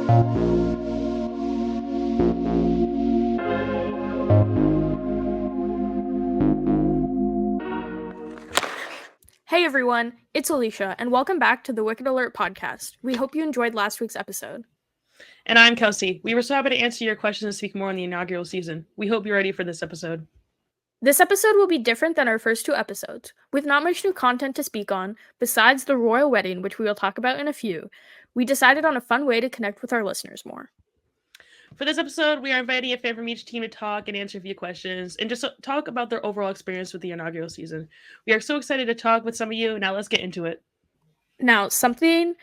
Hey everyone, it's Alicia, and welcome back to the Wicked Alert podcast. We hope you enjoyed last week's episode. And I'm Kelsey. We were so happy to answer your questions and speak more on the inaugural season. We hope you're ready for this episode. This episode will be different than our first two episodes, with not much new content to speak on, besides the royal wedding, which we will talk about in a few. We decided on a fun way to connect with our listeners more. For this episode, we are inviting a fan from each team to talk and answer a few questions and just talk about their overall experience with the inaugural season. We are so excited to talk with some of you. Now let's get into it. Now, something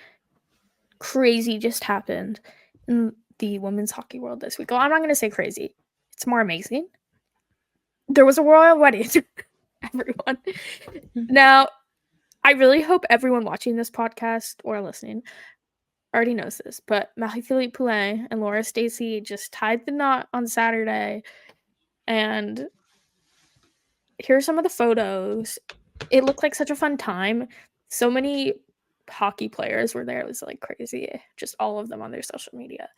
crazy just happened in the women's hockey world this week. Well, I'm not going to say crazy. It's more amazing. There was a royal wedding, everyone. Now, I really hope everyone watching this podcast or listening already knows this, but Marie-Philippe Poulin and Laura Stacey just tied the knot on Saturday, and here's some of the photos. It looked like such a fun time. So many hockey players were there. It was like crazy. Just all of them on their social media.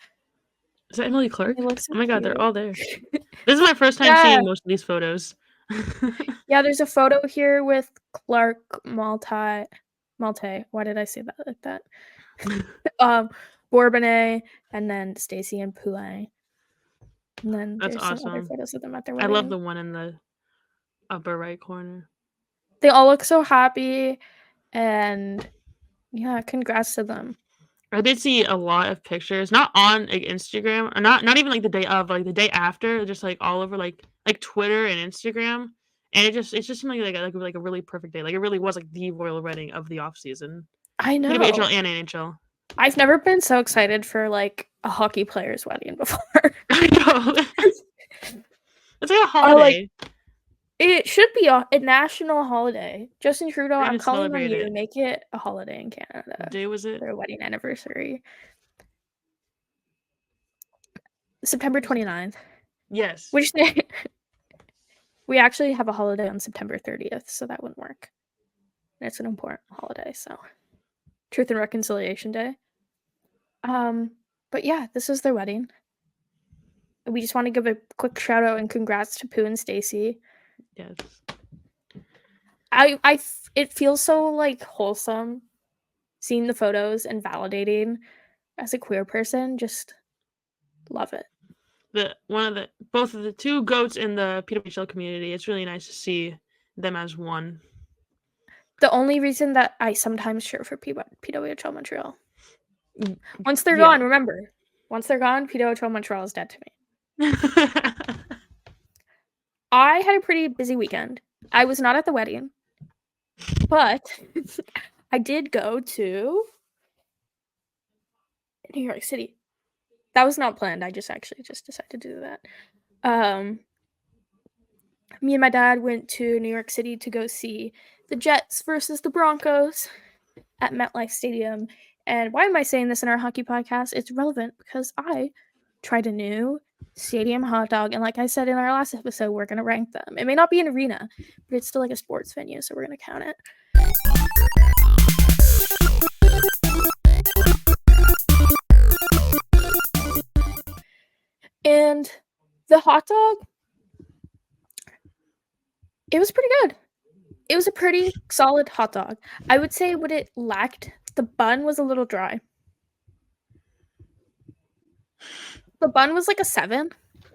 Is that Emily Clark? So oh my god, they're cute. all there. This is my first time seeing most of these photos. Yeah, there's a photo here with Clark, Malte. Why did I say that like that? Bourbonnais, and then Stacey and Poulin. And then That's there's awesome. some other photos of them at their wedding. I love the one in the upper right corner. They all look so happy, and yeah, congrats to them. I did see a lot of pictures, not on like Instagram, or not even like the day of, like the day after, just like all over like Twitter and Instagram, and it just seemed like a really perfect day. Like it really was like the royal wedding of the off season. I know. PWHL and NHL. I've never been so excited for like a hockey player's wedding before. I know. It's like a holiday. It should be a national holiday. Justin Trudeau, I'm calling on you it. to make it a holiday in Canada. What day was it? Their wedding anniversary. September 29th. Yes. Which day? We actually have a holiday on September 30th, so that wouldn't work. It's an important holiday, so Truth and Reconciliation Day. But yeah, this is their wedding. We just want to give a quick shout out and congrats to Pooh and Stacey. Yes. It feels so like wholesome seeing the photos and validating as a queer person. Just love it. Both of the two goats in the PWHL community. It's really nice to see them as one. The only reason that I sometimes cheer for PWHL Montreal. Once they're gone, remember. Once they're gone, PWHL Montreal is dead to me. I had a pretty busy weekend. I was not at the wedding, but I did go to New York City. That was not planned. I just decided to do that. Me and my dad went to New York City to go see the Jets versus the Broncos at MetLife Stadium. And why am I saying this in our hockey podcast? It's relevant because I tried a new stadium hot dog. And like I said in our last episode, we're going to rank them. It may not be an arena, but it's still like a sports venue, so we're going to count it. And the hot dog, it was pretty good. It was a pretty solid hot dog. I would say what it lacked, the bun was a little dry. The bun was like a 7.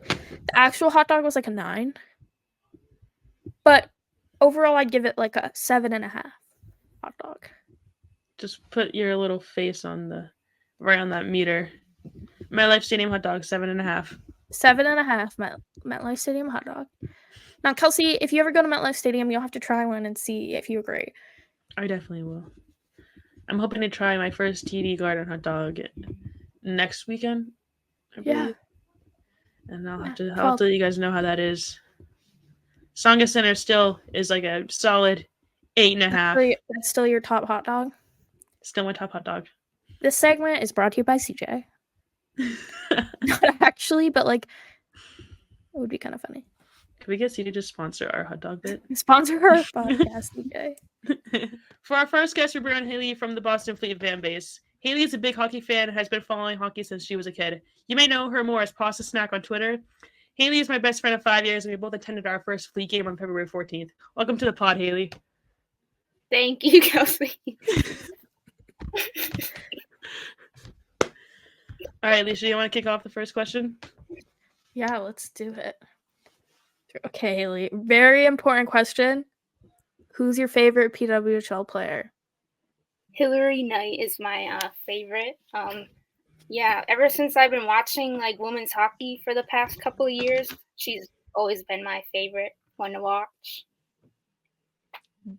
The actual hot dog was like a 9. But overall, I'd give it like a 7.5 hot dog. Just put your little face right on that meter. MetLife Stadium hot dog, 7.5. 7.5 MetLife Stadium hot dog. Now, Kelsey, if you ever go to MetLife Stadium, you'll have to try one and see if you agree. I definitely will. I'm hoping to try my first TD Garden hot dog next weekend. Yeah. And I'll let you guys know how that is. Songa Center still is like a solid 8.5. That's still your top hot dog? Still my top hot dog. This segment is brought to you by CJ. Not actually, but like, it would be kind of funny. Can we get CJ to sponsor our hot dog bit? Sponsor our podcast, CJ. For our first guest, we bring on Haley from the Boston Fleet fan base. Haley is a big hockey fan and has been following hockey since she was a kid. You may know her more as Pasta Snack on Twitter. Haley is my best friend of 5 years, and we both attended our first Fleet game on February 14th. Welcome to the pod, Haley. Thank you, Kelsey. All right, Alicia, you want to kick off the first question? Yeah, let's do it. Okay, Haley. Very important question. Who's your favorite PWHL player? Hillary Knight is my favorite. Yeah, ever since I've been watching like women's hockey for the past couple of years, she's always been my favorite one to watch.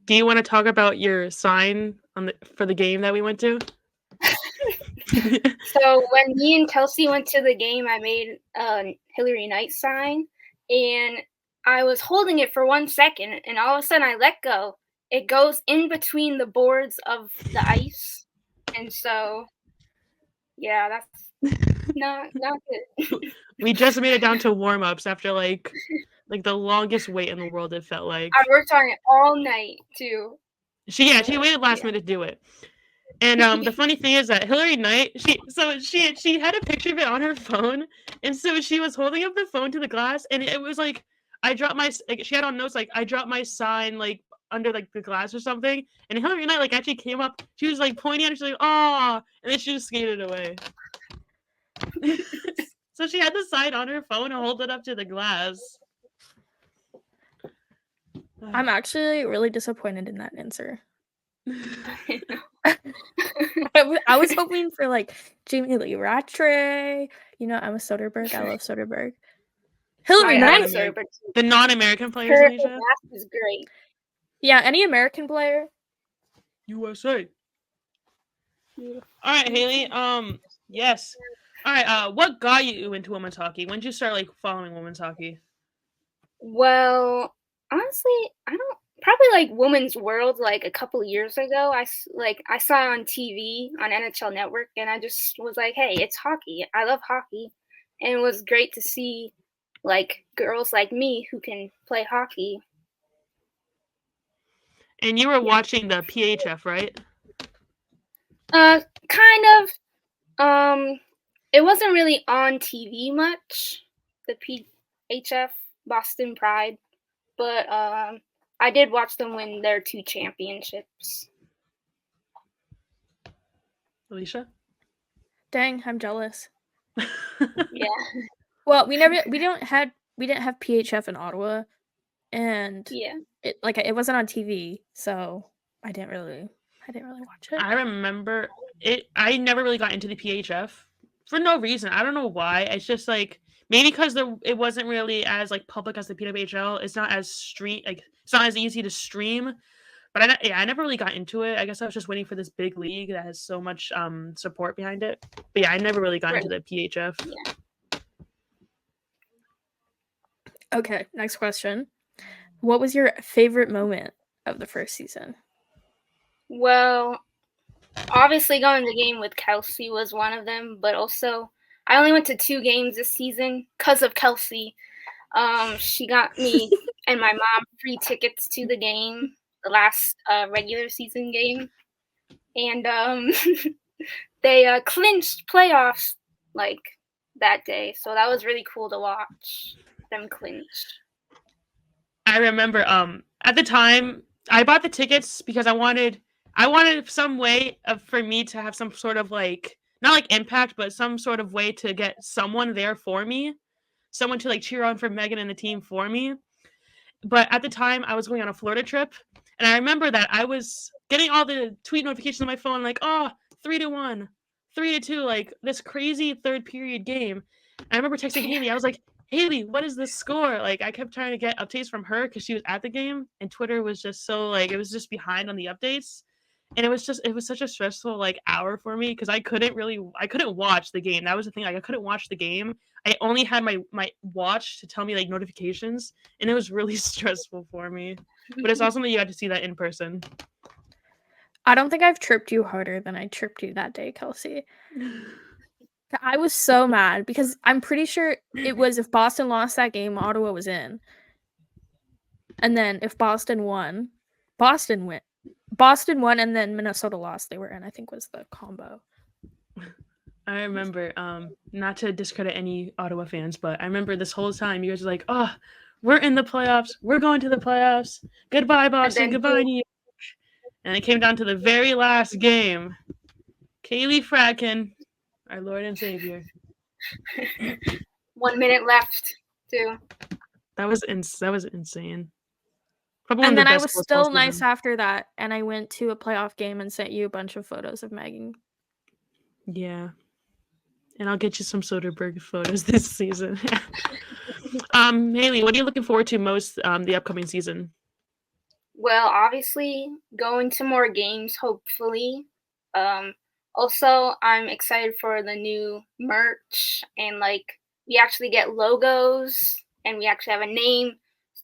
Do you want to talk about your sign for the game that we went to? So when me and Kelsey went to the game, I made a Hillary Knight sign, and I was holding it for 1 second, and all of a sudden I let go. It goes in between the boards of the ice, and so yeah, that's not good. We just made it down to warm-ups after like the longest wait in the world, it felt like. I worked on it all night too. She waited last minute to do it. And the funny thing is that Hillary Knight, she had a picture of it on her phone, and so she was holding up the phone to the glass, and it was like she had on notes like I dropped my sign like under like the glass or something, and Hillary Knight like actually came up, she was like pointing at it, she's like, "Oh," and then she just skated away. So she had the sign on her phone and hold it up to the glass. I'm actually really disappointed in that answer. I was hoping for like Jamie Lee Rattray. You know, Emma Soderbergh. I love Soderbergh. Hillary Knight. The non-American players, Her Alicia? mask is great. Yeah, any American player. USA. All right, Haley. Yes. All right. What got you into women's hockey? When did you start like following women's hockey? Well, honestly, I don't. Probably like Women's World, like a couple of years ago. I saw it on TV on NHL Network, and I just was like, "Hey, it's hockey. I love hockey," and it was great to see like girls like me who can play hockey. And you were watching the PHF, right? Kind of. It wasn't really on TV much, the PHF Boston Pride, but I did watch them win their 2 championships. Alicia? Dang, I'm jealous. Yeah. Well, we didn't have PHF in Ottawa, and yeah, it wasn't on TV, so I didn't really watch it. I remember it. I never really got into the PHF for no reason. I don't know why. It's just like maybe because it wasn't really as like public as the PWHL. It's not as it's not as easy to stream. But I never really got into it. I guess I was just waiting for this big league that has so much support behind it. But yeah, I never really got into the PHF. Yeah. Okay, next question. What was your favorite moment of the first season? Well, obviously going to the game with Kelsey was one of them, but also I only went to 2 games this season because of Kelsey. She got me and my mom free tickets to the game, the last regular season game, and they clinched playoffs like that day, so that was really cool to watch them clinch. I remember at the time I bought the tickets because I wanted some way for me to have some sort of like not like impact, but some sort of way to get someone there for me, someone to like cheer on for Megan and the team for me. But at the time I was going on a Florida trip, and I remember that I was getting all the tweet notifications on my phone like, oh, 3-1, 3-2, like this crazy third period game. And I remember texting Haley. I was like, Haley, what is the score? Like I kept trying to get updates from her because she was at the game, and Twitter was just so like it was just behind on the updates. And it was such a stressful like hour for me because I couldn't watch the game. That was the thing. Like I couldn't watch the game. I only had my watch to tell me like notifications, and it was really stressful for me. But it's awesome that you got to see that in person. I don't think I've tripped you harder than I tripped you that day, Kelsey. I was so mad because I'm pretty sure it was if Boston lost that game, Ottawa was in. And then if Boston won, Boston won, and then Minnesota lost, they were in, I think was the combo. I remember, not to discredit any Ottawa fans, but I remember this whole time you guys were like, "Oh, we're in the playoffs. We're going to the playoffs. Goodbye, And Boston. then Goodbye, New York." And it came down to the very last game. Kaylee Fradkin, our Lord and Savior. 1 minute left, too. That was insane. Probably one And of the then I best was goals still all nice season. after that, and I went to a playoff game and sent you a bunch of photos of Megan. Yeah. And I'll get you some Soderbergh photos this season. Haley, what are you looking forward to most the upcoming season? Well, obviously, going to more games, hopefully. Also, I'm excited for the new merch, and like we actually get logos, and we actually have a name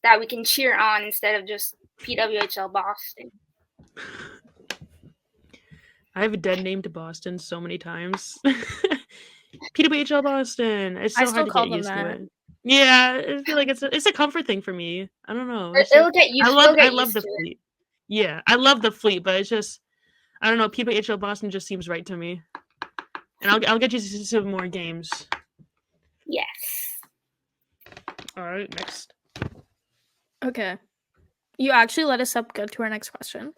that we can cheer on instead of just PWHL Boston. I've dead named Boston so many times. PWHL Boston. It's so I hard still to call get them used to that. it. Yeah, I feel like it's a comfort thing for me. I don't know. It's It'll just, get used. I Get love used the to it. fleet. Yeah, I love the fleet, but it's just I don't know. PWHL Boston just seems right to me. And I'll get you to some more games. Yes. All right, next. Okay. You actually let us up good to our next question.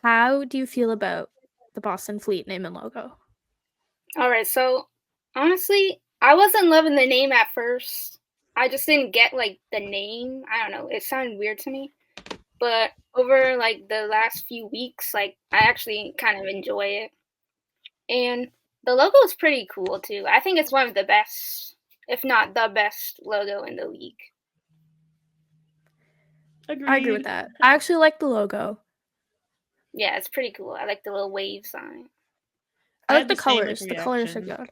How do you feel about the Boston Fleet name and logo? All right. So honestly, I wasn't loving the name at first. I just didn't get like the name. I don't know. It sounded weird to me. But over like the last few weeks, like I actually kind of enjoy it. And the logo is pretty cool too. I think it's one of the best, if not the best logo in the league. Agreed. I agree with that. I actually like the logo. Yeah, it's pretty cool. I like the little waves on it. I like had the the same, colors. The colors are good.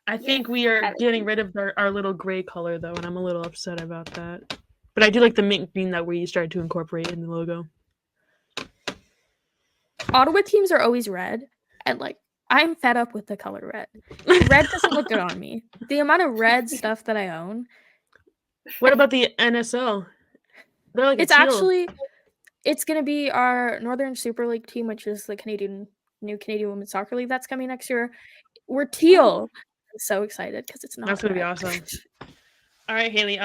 I Yeah, think we are I like getting it. rid of our little gray color though, and I'm a little upset about that. But I do like the mint green that we started to incorporate in the logo. Ottawa teams are always red, and like I'm fed up with the color red. Red doesn't look good on me. The amount of red stuff that I own. What about the NSL? They're like It's a teal. actually it's gonna be our Northern Super League team, which is the new Canadian Women's Soccer League that's coming next year. We're teal. I'm so excited because it's not. That's gonna be red. awesome. All right, Haley.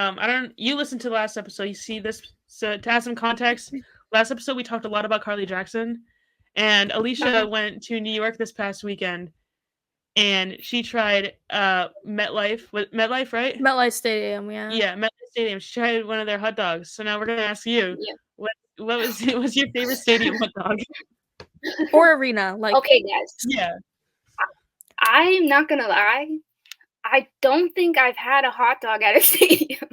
You listened to the last episode. You see this. So to have some context, last episode we talked a lot about Carly Jackson, and Alicia went to New York this past weekend, and she tried MetLife. MetLife, right? MetLife Stadium, yeah. Yeah, MetLife Stadium. She tried one of their hot dogs. So now we're gonna ask you, Yeah. what was your favorite stadium hot dog? Or arena, like Okay, guys. Yeah. I'm not gonna lie. I don't think I've had a hot dog at a stadium.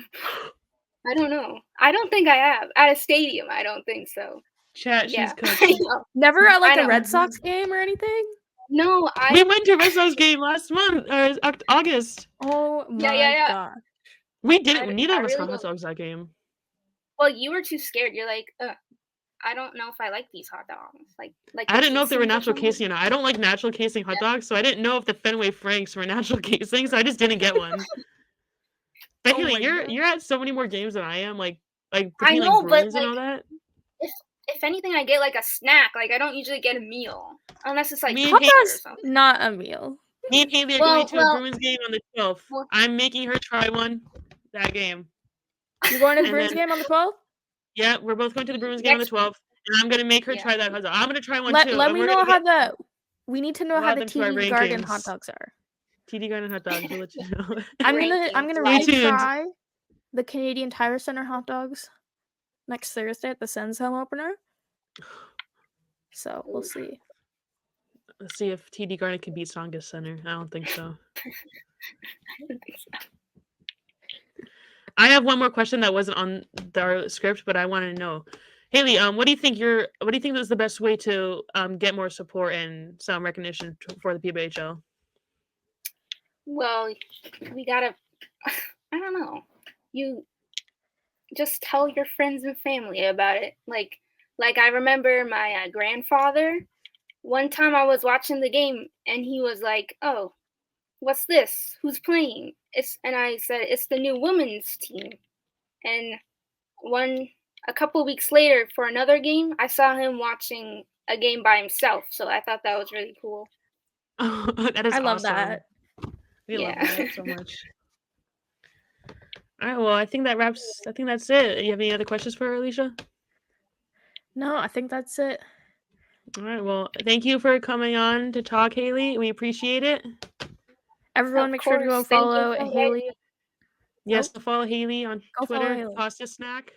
I don't know. I don't think I have. At a stadium, I don't think so. Chat, Yeah. she's cooked. I know. never at like I a know. Red Sox game or anything. No, We went to a Red Sox game last month or August. Oh my Yeah. god. We didn't. Neither I of us really got hot don't. dogs that game. Well, you were too scared. You're like, I don't know if I like these hot dogs. Like I didn't know if they were casings or natural something. casing or not. I don't like natural casing hot dogs, so I didn't know if the Fenway Franks were natural casing, so I just didn't get one. But Oh Haley, my God. you're at so many more games than I am, like I between know, like but Bruins and all like, that. if anything, I get like a snack. Like I don't usually get a meal unless it's like Me and Hot pizza or dogs, something. not a meal. Me and Haley are Well, going to a Bruins game on the 12th. well- I'm making her try one that game. You're going to the And Bruins then- game on the 12th? Yeah, we're both going to the Bruins game on the 12th, and I'm gonna make her Yeah. try that hot dog. I'm gonna try one too. Let and me we're know gonna how get we need to know We'll how add the them to our TD Garden rankings. hot dogs are. TD Garden hot dogs. We'll let you know. I'm Rankings, gonna live. Stay tuned. retry the Canadian Tire Center hot dogs next Thursday at the Sens home opener. So we'll see. Let's see if TD Garden can beat Songus Center. I don't think so. I don't think so. I have one more question that wasn't on our script, but I want to know, Haley. What do you think is the best way to get more support and some recognition for the PWHL? Well, we gotta. I don't know. You just tell your friends and family about it. Like I remember my grandfather. One time I was watching the game and he was like, "Oh, what's this? Who's playing?" And I said, "It's the new women's team." And a couple of weeks later for another game, I saw him watching a game by himself. So I thought that was really cool. Oh, that is I love awesome. that. We love Yeah. that so much. All right, well, I think that's it. You have any other questions for Alicia? No, I think that's it. All right, well, thank you for coming on to talk, Haley. We appreciate it. Everyone, Of make sure to go course. Thank you follow for Haley. Yes, to follow Haley on Go follow Twitter, Haley. Pasta Snack.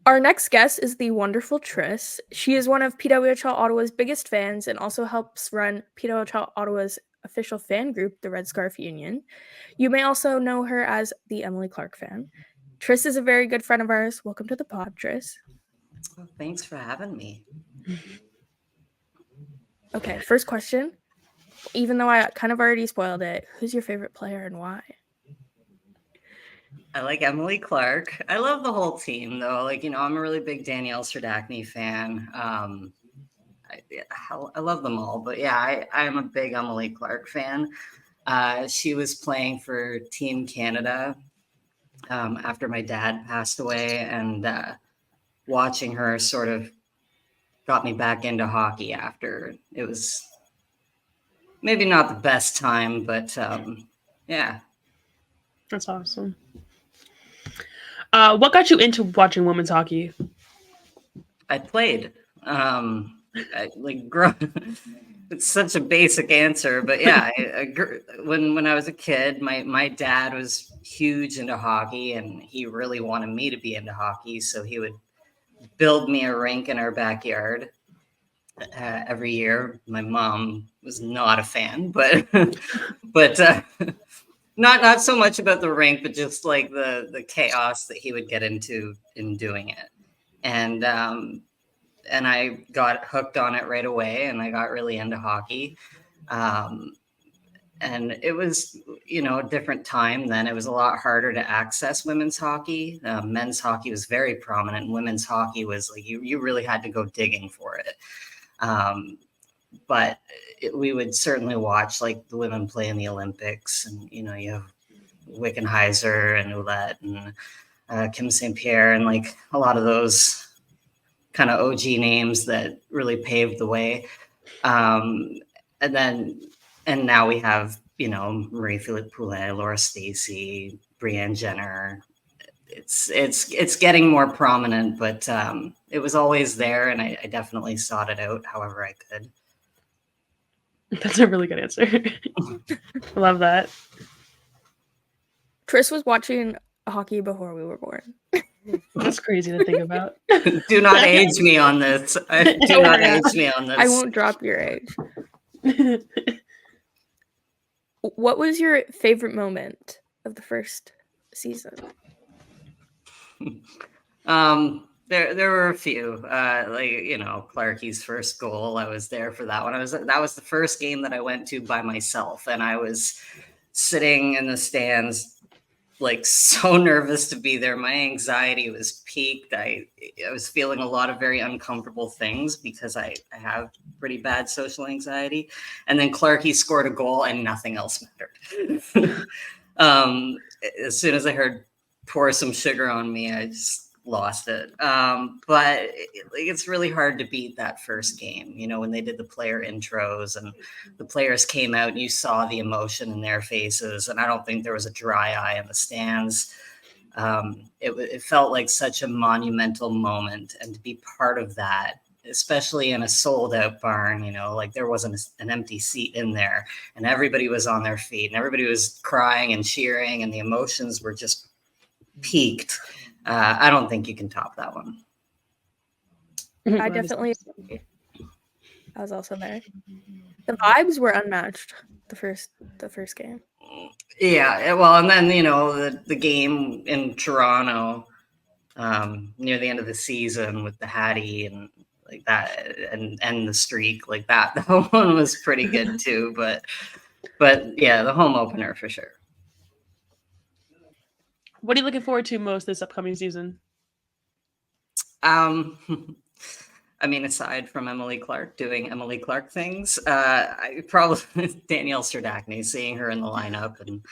Our next guest is the wonderful Triss. She is one of PWHL Ottawa's biggest fans and also helps run PWHL Ottawa's official fan group, the Red Scarf Union. You may also know her as the Emily Clark fan. Triss is a very good friend of ours. Welcome to the pod, Triss. Well, thanks for having me. Okay, first question. Even though I kind of already spoiled it, who's your favorite player and why? I like Emily Clark. I love the whole team, though. Like, I'm a really big Danielle Serdachny fan. I love them all, but yeah, I'm a big Emily Clark fan. She was playing for Team Canada after my dad passed away, and watching her sort of got me back into hockey after. It was maybe not the best time, but yeah. That's awesome. What got you into watching women's hockey? I played. It's such a basic answer, but yeah, when I was a kid, my dad was huge into hockey, and he really wanted me to be into hockey, so he would build me a rink in our backyard every year. My mom was not a fan, but not so much about the rink, but just like the chaos that he would get into in doing it, and I got hooked on it right away, and I got really into hockey. And it was, a different time then. It was a lot harder to access women's hockey. Men's hockey was very prominent, and women's hockey was like you really had to go digging for it. But we would certainly watch like the women play in the Olympics, and you have Wickenheiser and Ouellette and Kim St. Pierre, and like a lot of those kind of OG names that really paved the way. And now we have, Marie-Philippe Poulin, Laura Stacey, Brianne Jenner. It's getting more prominent, but it was always there, and I definitely sought it out however I could. That's a really good answer. Love that. Triss was watching hockey before we were born. That's crazy to think about. Do not age me on this. Do not age me on this. I won't drop your age. What was your favorite moment of the first season? There were a few. Clarkie's first goal. I was there for that one. That was the first game that I went to by myself, and I was sitting in the stands, like so nervous to be there. My anxiety was peaked. I was feeling a lot of very uncomfortable things because I have pretty bad social anxiety. And then Clarkie scored a goal and nothing else mattered. As soon as I heard pour some sugar on me, I just lost it. But it's really hard to beat that first game, when they did the player intros and the players came out and you saw the emotion in their faces, and I don't think there was a dry eye in the stands. It felt like such a monumental moment, and to be part of that, especially in a sold out barn, like there wasn't an empty seat in there, and everybody was on their feet and everybody was crying and cheering, and the emotions were just peaked. I don't think you can top that one. I definitely. I was also there. The vibes were unmatched the first game. Yeah, well, and then the game in Toronto near the end of the season with the Hattie and like that, and the streak like that. That one was pretty good too. But yeah, the home opener for sure. What are you looking forward to most this upcoming season? I mean, aside from Emily Clark doing Emily Clark things, I probably Danielle Serdachny, seeing her in the lineup, and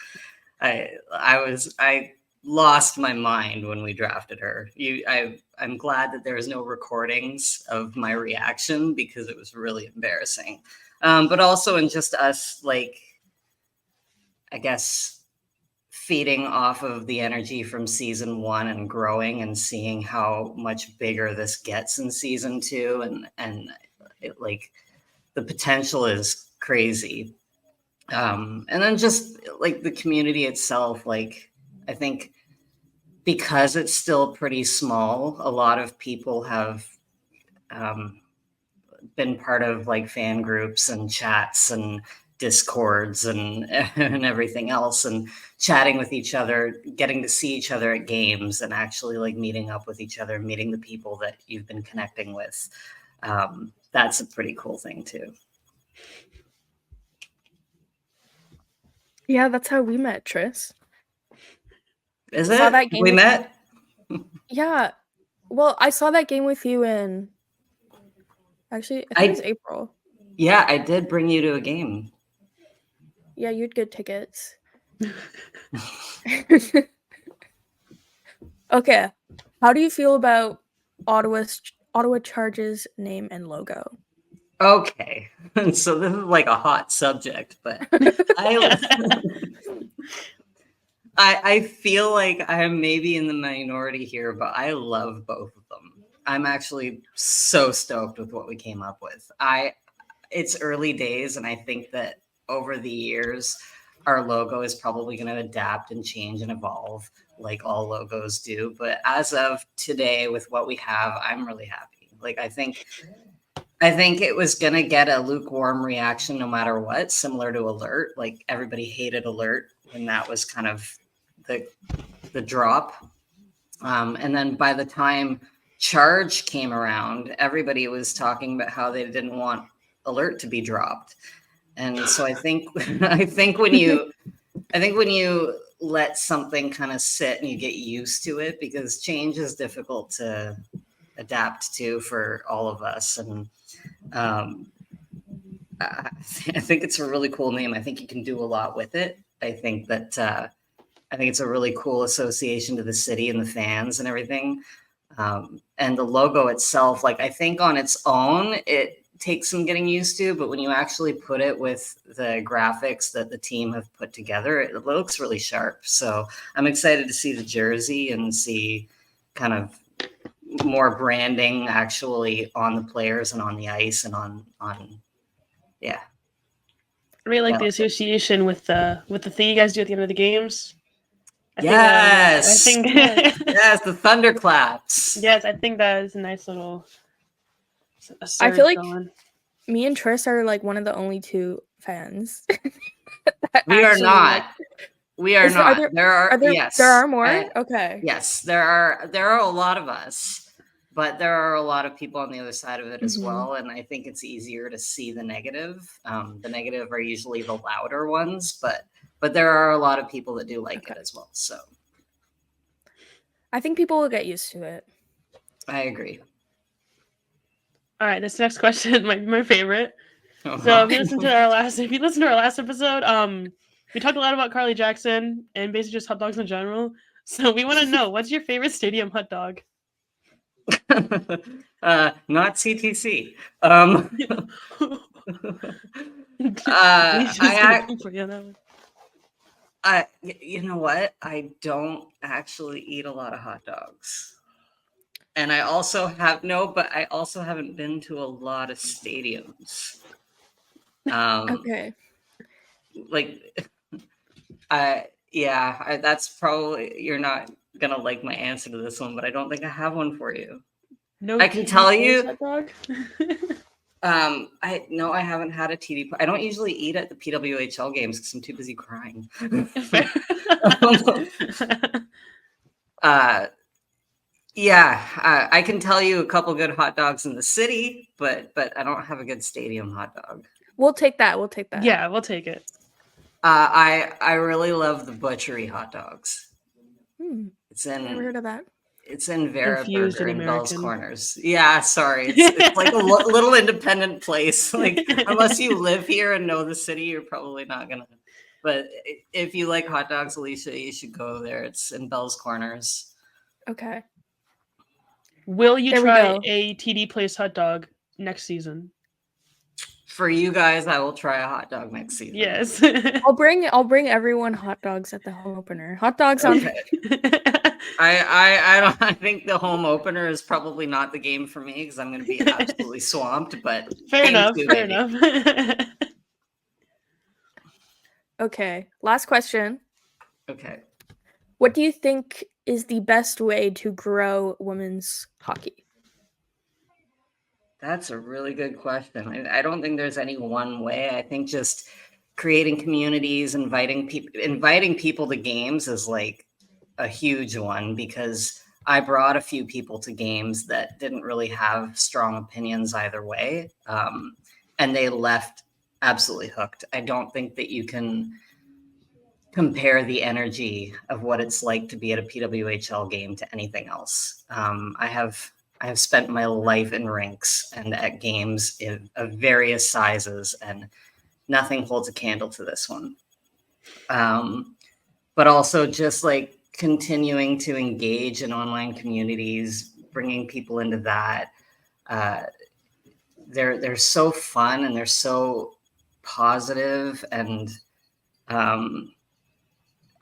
I lost my mind when we drafted her. I'm glad that there was no recordings of my reaction because it was really embarrassing. But also in just us, like, I guess, feeding off of the energy from season 1 and growing and seeing how much bigger this gets in season 2, and it, like, the potential is crazy. And then just like the community itself, like, I think because it's still pretty small, a lot of people have been part of like fan groups and chats and discords and everything else, and chatting with each other, getting to see each other at games, and actually like meeting up with each other, meeting the people that you've been connecting with. That's a pretty cool thing too. Yeah, that's how we met, Tris. Is Saw it? that game We with- met? Yeah. Well, I saw that game with you in. Actually, I think it was April. Yeah, I did bring you to a game. Yeah, you had good tickets. Okay. How do you feel about Ottawa Charge's name and logo? Okay, so this is like a hot subject, but I feel like I'm maybe in the minority here, but I love both of them. I'm actually so stoked with what we came up with. It's early days, and I think that over the years, our logo is probably going to adapt and change and evolve like all logos do. But as of today, with what we have, I'm really happy. Like, I think it was going to get a lukewarm reaction no matter what, similar to Alert. Like, everybody hated Alert when that was kind of the drop. And then by the time Charge came around, everybody was talking about how they didn't want Alert to be dropped. And so I think when you let something kind of sit and you get used to it, because change is difficult to adapt to for all of us. And I think it's a really cool name. I think you can do a lot with it. I think it's a really cool association to the city and the fans and everything. And the logo itself, like, I think on its own, it takes some getting used to, but when you actually put it with the graphics that the team have put together, it looks really sharp. So I'm excited to see the jersey and see kind of more branding actually on the players and on the ice and on yeah. I really like the association with the thing you guys do at the end of the games. Yes, I think yes, the thunderclaps. Yes, I think that is a nice little. I feel like me and Tris are like one of the only two fans. We are not. We are not. There are more. Okay. Yes, there are a lot of us, but there are a lot of people on the other side of it as well. And I think it's easier to see the negative. The negative are usually the louder ones, but there are a lot of people that do like it as well. So I think people will get used to it. I agree. All right, this next question might be my favorite. So if you listen to our last episode, we talked a lot about Carly Jackson and basically just hot dogs in general. So we want to know, what's your favorite stadium hot dog? Not CTC. You know what? I don't actually eat a lot of hot dogs. And I also haven't been to a lot of stadiums. Okay. That's probably, you're not gonna like my answer to this one, but I don't think I have one for you. No, I can tell you. Hot dog? I haven't had a TD. I don't usually eat at the PWHL games because I'm too busy crying. I can tell you a couple good hot dogs in the city, but I don't have a good stadium hot dog. We'll take that. Yeah, we'll take it. I really love the butchery hot dogs. Never heard of that. It's in Vera Burger in Bell's American. Corners. Yeah, sorry. It's like a little independent place. Like, unless you live here and know the city, you're probably not gonna But if you like hot dogs, Alicia, you should go there. It's in Bell's Corners. Okay. Will you There we try go. a TD Place hot dog next season? For you guys, I will try a hot dog next season. Yes. I'll bring everyone hot dogs at the home opener. Hot dogs on. Okay. I think the home opener is probably not the game for me because I'm going to be absolutely swamped. But Fair game enough. two, Fair baby. enough. Okay. Last question. Okay. What do you think is the best way to grow women's hockey? That's a really good question. I don't think there's any one way. I think just creating communities, inviting people to games is like a huge one, because I brought a few people to games that didn't really have strong opinions either way. And they left absolutely hooked. I don't think that you can compare the energy of what it's like to be at a PWHL game to anything else. I have spent my life in rinks and at games of various sizes, and nothing holds a candle to this one. But also just like continuing to engage in online communities, bringing people into that. They're so fun and they're so positive, and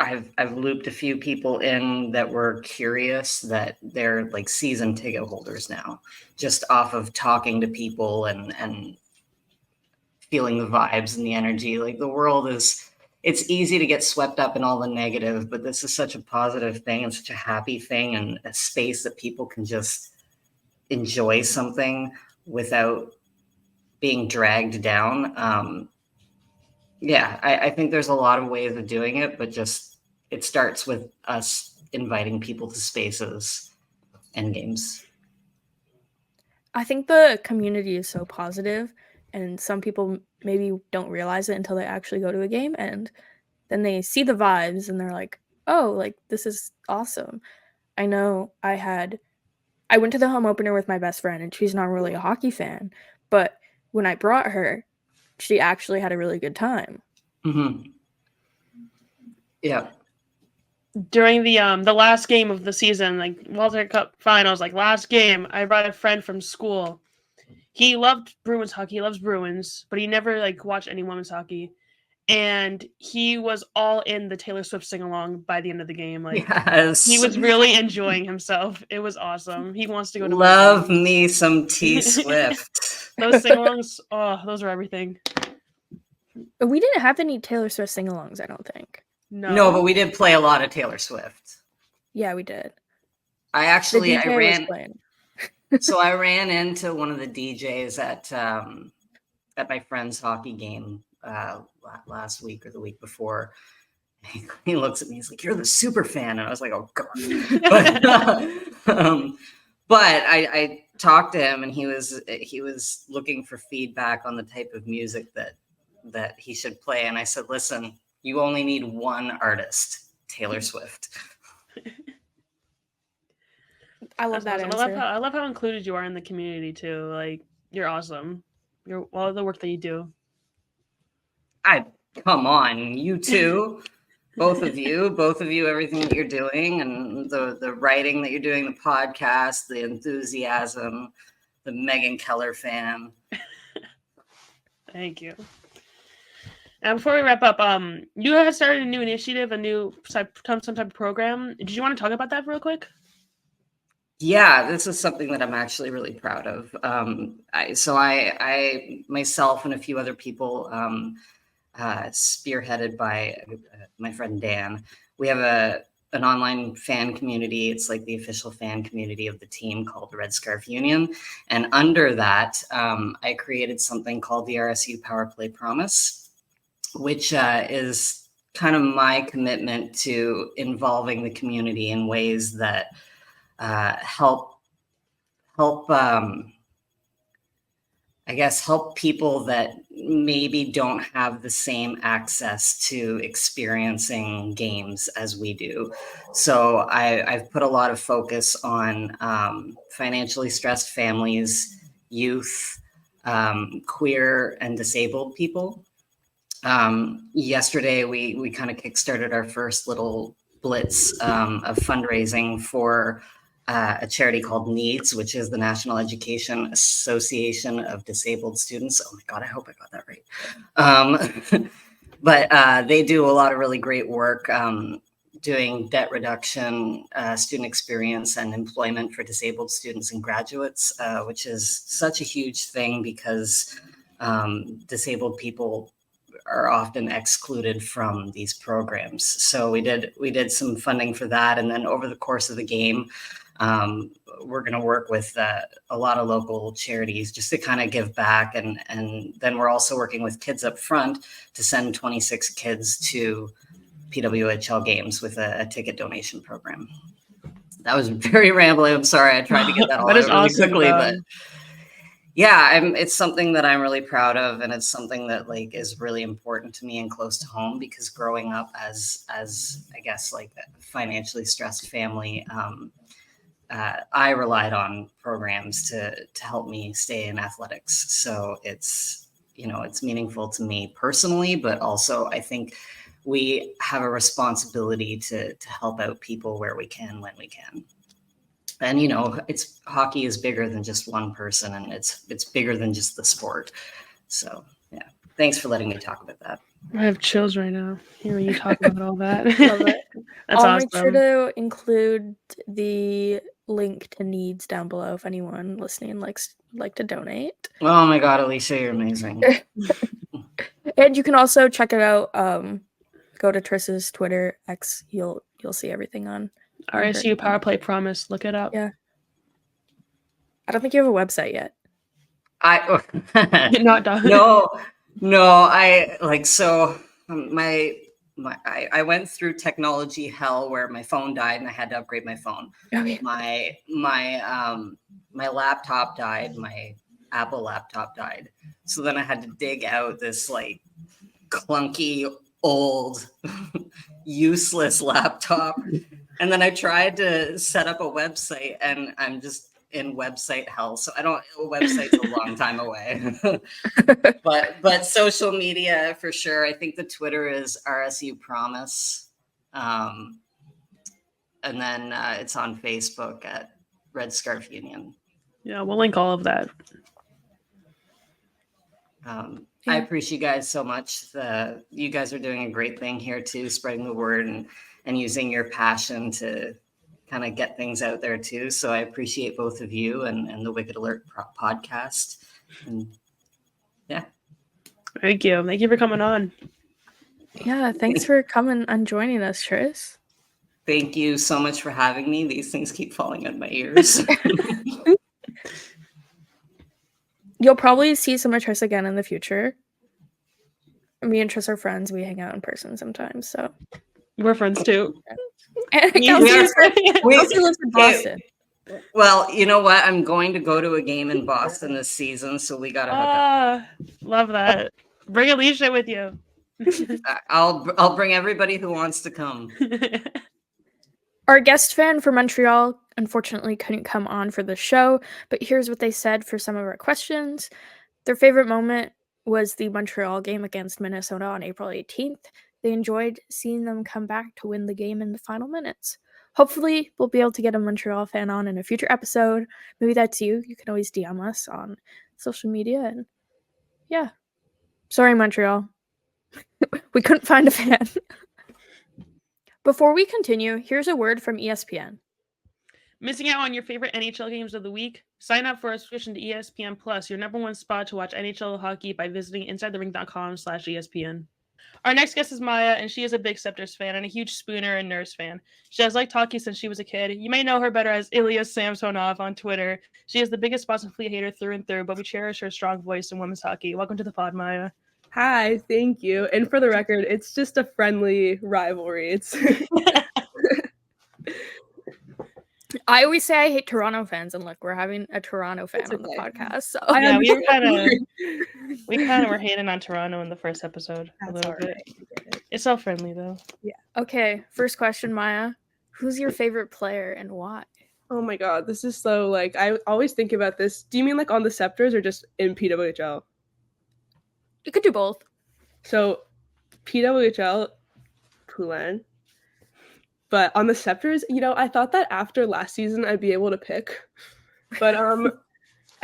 I've looped a few people in that were curious that they're like season ticket holders now, just off of talking to people and feeling the vibes and the energy. Like the world it's easy to get swept up in all the negative, but this is such a positive thing and such a happy thing, and a space that people can just enjoy something without being dragged down. I think there's a lot of ways of doing it, but just it starts with us inviting people to spaces and games. I think the community is so positive, and some people maybe don't realize it until they actually go to a game, and then they see the vibes and they're like, oh, like this is awesome. I know I went to the home opener with my best friend, and she's not really a hockey fan, but when I brought her, she actually had a really good time. Mm-hmm. Yeah. During the last game of the season, like Walter Cup finals, like last game, I brought a friend from school. He loved Bruins hockey. He loves Bruins, but he never like watched any women's hockey. And he was all in the Taylor Swift sing along by the end of the game. Like, yes, he was really enjoying himself. It was awesome. He wants to go to love me some T Swift. Those sing alongs, oh, those are everything. We didn't have any Taylor Swift sing alongs, I don't think. No, but we did play a lot of Taylor Swift. Yeah, we did. I ran into one of the DJs at my friend's hockey game last week or the week before. He looks at me, he's like, "You're the super fan," and I was like, "Oh god." But I talked to him, and he was looking for feedback on the type of music that he should play, and I said, "Listen, you only need one artist, Taylor Swift." I love that awesome. answer. I love how included you are in the community too. Like, you're awesome. You're all the work that you do. Come on, you too. both of you, everything that you're doing, and the writing that you're doing, the podcast, the enthusiasm, the Megan Keller fan. Thank you. Now, before we wrap up, you have started a new initiative, some type of program. Did you want to talk about that real quick? Yeah, this is something that I'm actually really proud of. I myself and a few other people, spearheaded by my friend Dan, we have an online fan community. It's like the official fan community of the team called the Red Scarf Union. And under that, I created something called the RSU Power Play Promise, which is kind of my commitment to involving the community in ways that help people that maybe don't have the same access to experiencing games as we do. So I've put a lot of focus on financially stressed families, youth, queer and disabled people. Yesterday we kind of kickstarted our first little blitz of fundraising for a charity called NEEDS, which is the National Education Association of Disabled Students. Oh my God, I hope I got that right. But they do a lot of really great work doing debt reduction, student experience, and employment for disabled students and graduates, which is such a huge thing because disabled people are often excluded from these programs. So we did some funding for that, and then over the course of the game, we're going to work with a lot of local charities just to kind of give back, and then we're also working with Kids Up Front to send 26 kids to PWHL games with a ticket donation program. That was very rambling. I'm sorry. I tried to get that all That is out really awesome, quickly, though. but yeah, it's something that I'm really proud of, and it's something that like is really important to me and close to home, because growing up as I guess like a financially stressed family, I relied on programs to help me stay in athletics. So it's meaningful to me personally, but also I think we have a responsibility to help out people where we can, when we can. And hockey is bigger than just one person, and it's bigger than just the sport. So yeah, thanks for letting me talk about that. I have chills right now hearing you talk about all that. Love it. That's I'll awesome. make sure to include the link to NEEDS down below if anyone listening like to donate. Oh my God, Alicia, you're amazing. And you can also check it out. Go to Triss's Twitter, X. You'll see everything on. RSU Power Play Promise. Look it up. Yeah. I don't think you have a website yet. Not done. No. I went through technology hell where my phone died and I had to upgrade my phone. Okay. My laptop died. My Apple laptop died. So then I had to dig out this like clunky, old, useless laptop. And then I tried to set up a website, and I'm just in website hell. So a website's a long time away. but social media for sure. I think the Twitter is RSU Promise. And then it's on Facebook at Red Scarf Union. Yeah, we'll link all of that. I appreciate you guys so much. You guys are doing a great thing here too, spreading the word and using your passion to kind of get things out there too. So I appreciate both of you and the Wicked Alert podcast. And yeah. Thank you. Thank you for coming on. Yeah, thanks for coming and joining us, Triss. Thank you so much for having me. These things keep falling out of my ears. You'll probably see some of Triss again in the future. Me and Triss are friends. We hang out in person sometimes, so we're friends too. And Kelsey lives in Boston. Well, you know what? I'm going to go to a game in Boston this season, so we gotta hook up. Love that. Bring Alicia with you. I'll bring everybody who wants to come. Our guest fan from Montreal unfortunately couldn't come on for the show, but here's what they said for some of our questions. Their favorite moment was the Montreal game against Minnesota on April 18th. They enjoyed seeing them come back to win the game in the final minutes. Hopefully, we'll be able to get a Montreal fan on in a future episode. Maybe that's you. You can always DM us on social media. And yeah. Sorry, Montreal. We couldn't find a fan. Before we continue, here's a word from ESPN. Missing out on your favorite NHL games of the week? Sign up for a subscription to ESPN Plus, your number one spot to watch NHL hockey by visiting InsideTheRink.com/ESPN. Our next guest is Maya, and she is a big Scepters fan and a huge Spooner and Nurse fan. She has liked hockey since she was a kid. You may know her better as Ilya Samsonov on Twitter. She is the biggest Boston Fleet hater through and through, but we cherish her strong voice in women's hockey. Welcome to the pod, Maya. Hi, thank you. And for the record, it's just a friendly rivalry. It's I always say I hate Toronto fans, and look, we're having a Toronto fan on the podcast. So yeah, we kind of were hating on Toronto in the first episode a little bit. It's all friendly though. Yeah. Okay, first question, Maya. Who's your favorite player and why? Oh my god, this is so I always think about this. Do you mean on the Scepters or just in PWHL? You could do both. So PWHL, Poulin. But on the Scepters, I thought that after last season I'd be able to pick. But I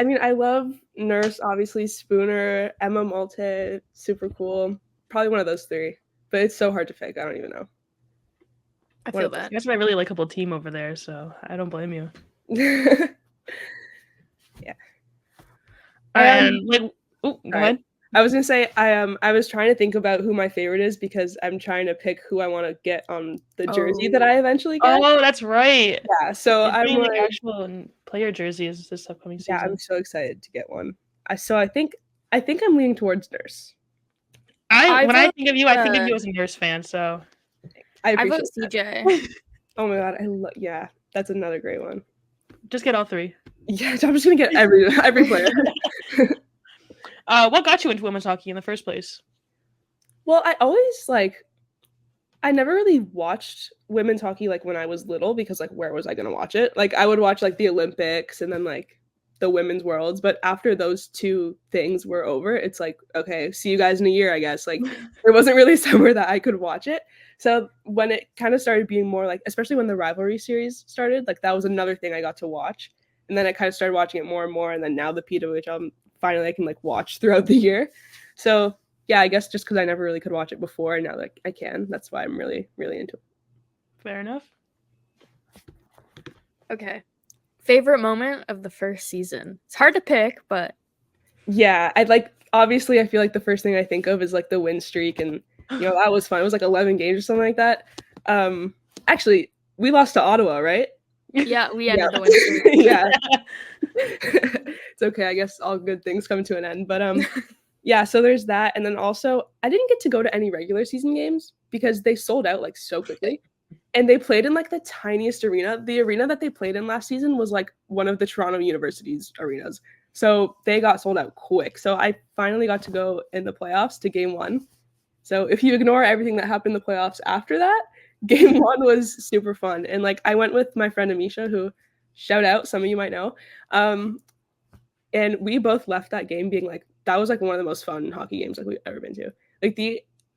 mean, I love Nurse, obviously, Spooner, Emma Malte, super cool. Probably one of those three. But it's so hard to pick. I don't even know. I One feel of those. that. You guys have a really likable team over there, so I don't blame you. Yeah. And go Sorry. ahead. I was gonna say I was trying to think about who my favorite is because I'm trying to pick who I want to get on the jersey that I eventually get. Oh, that's right. Yeah, so You're I'm getting, like, like, actual player jerseys this upcoming season. yeah, I'm so excited to get one. I think I'm leaning towards Nurse. When I vote, think of you, I think of you as a Nurse fan. So I I vote appreciate that. CJ. Oh my god, yeah, that's another great one. just get all three. Yeah, I'm just gonna get every player. What got you into women's hockey in the first place? Well, I never really watched women's hockey like when I was little because like where was I gonna watch it? Like I would watch like the Olympics and then like the women's worlds, but after those two things were over, it's like, okay, see you guys in a year, I guess. Like there wasn't really somewhere that I could watch it. So when it kind of started being more like, especially when the rivalry series started, like that was another thing I got to watch. And then I kind of started watching it more and more. And then now the PWHL, finally I can like watch throughout the year. So yeah, I guess just because I never really could watch it before, and now like I can. That's why I'm really, really into it. Fair enough. Okay. Favorite moment of the first season. It's hard to pick, but Yeah, obviously I feel like the first thing I think of is like the win streak, and that was fun. It was like 11 games or something like that. Actually, we lost to Ottawa, right? yeah, we ended Yeah. the win streak. Yeah. It's okay. I guess all good things come to an end. But yeah, so there's that. And then also I didn't get to go to any regular season games because they sold out like so quickly. And they played in like the tiniest arena. The arena that they played in last season was like one of the Toronto University's arenas. So they got sold out quick. So I finally got to go in the playoffs to game 1. So if you ignore everything that happened in the playoffs after that, game 1 was super fun. And like I went with my friend Amisha, who shout out, some of you might know. And we both left that game being like, that was like one of the most fun hockey games like we've ever been to. Like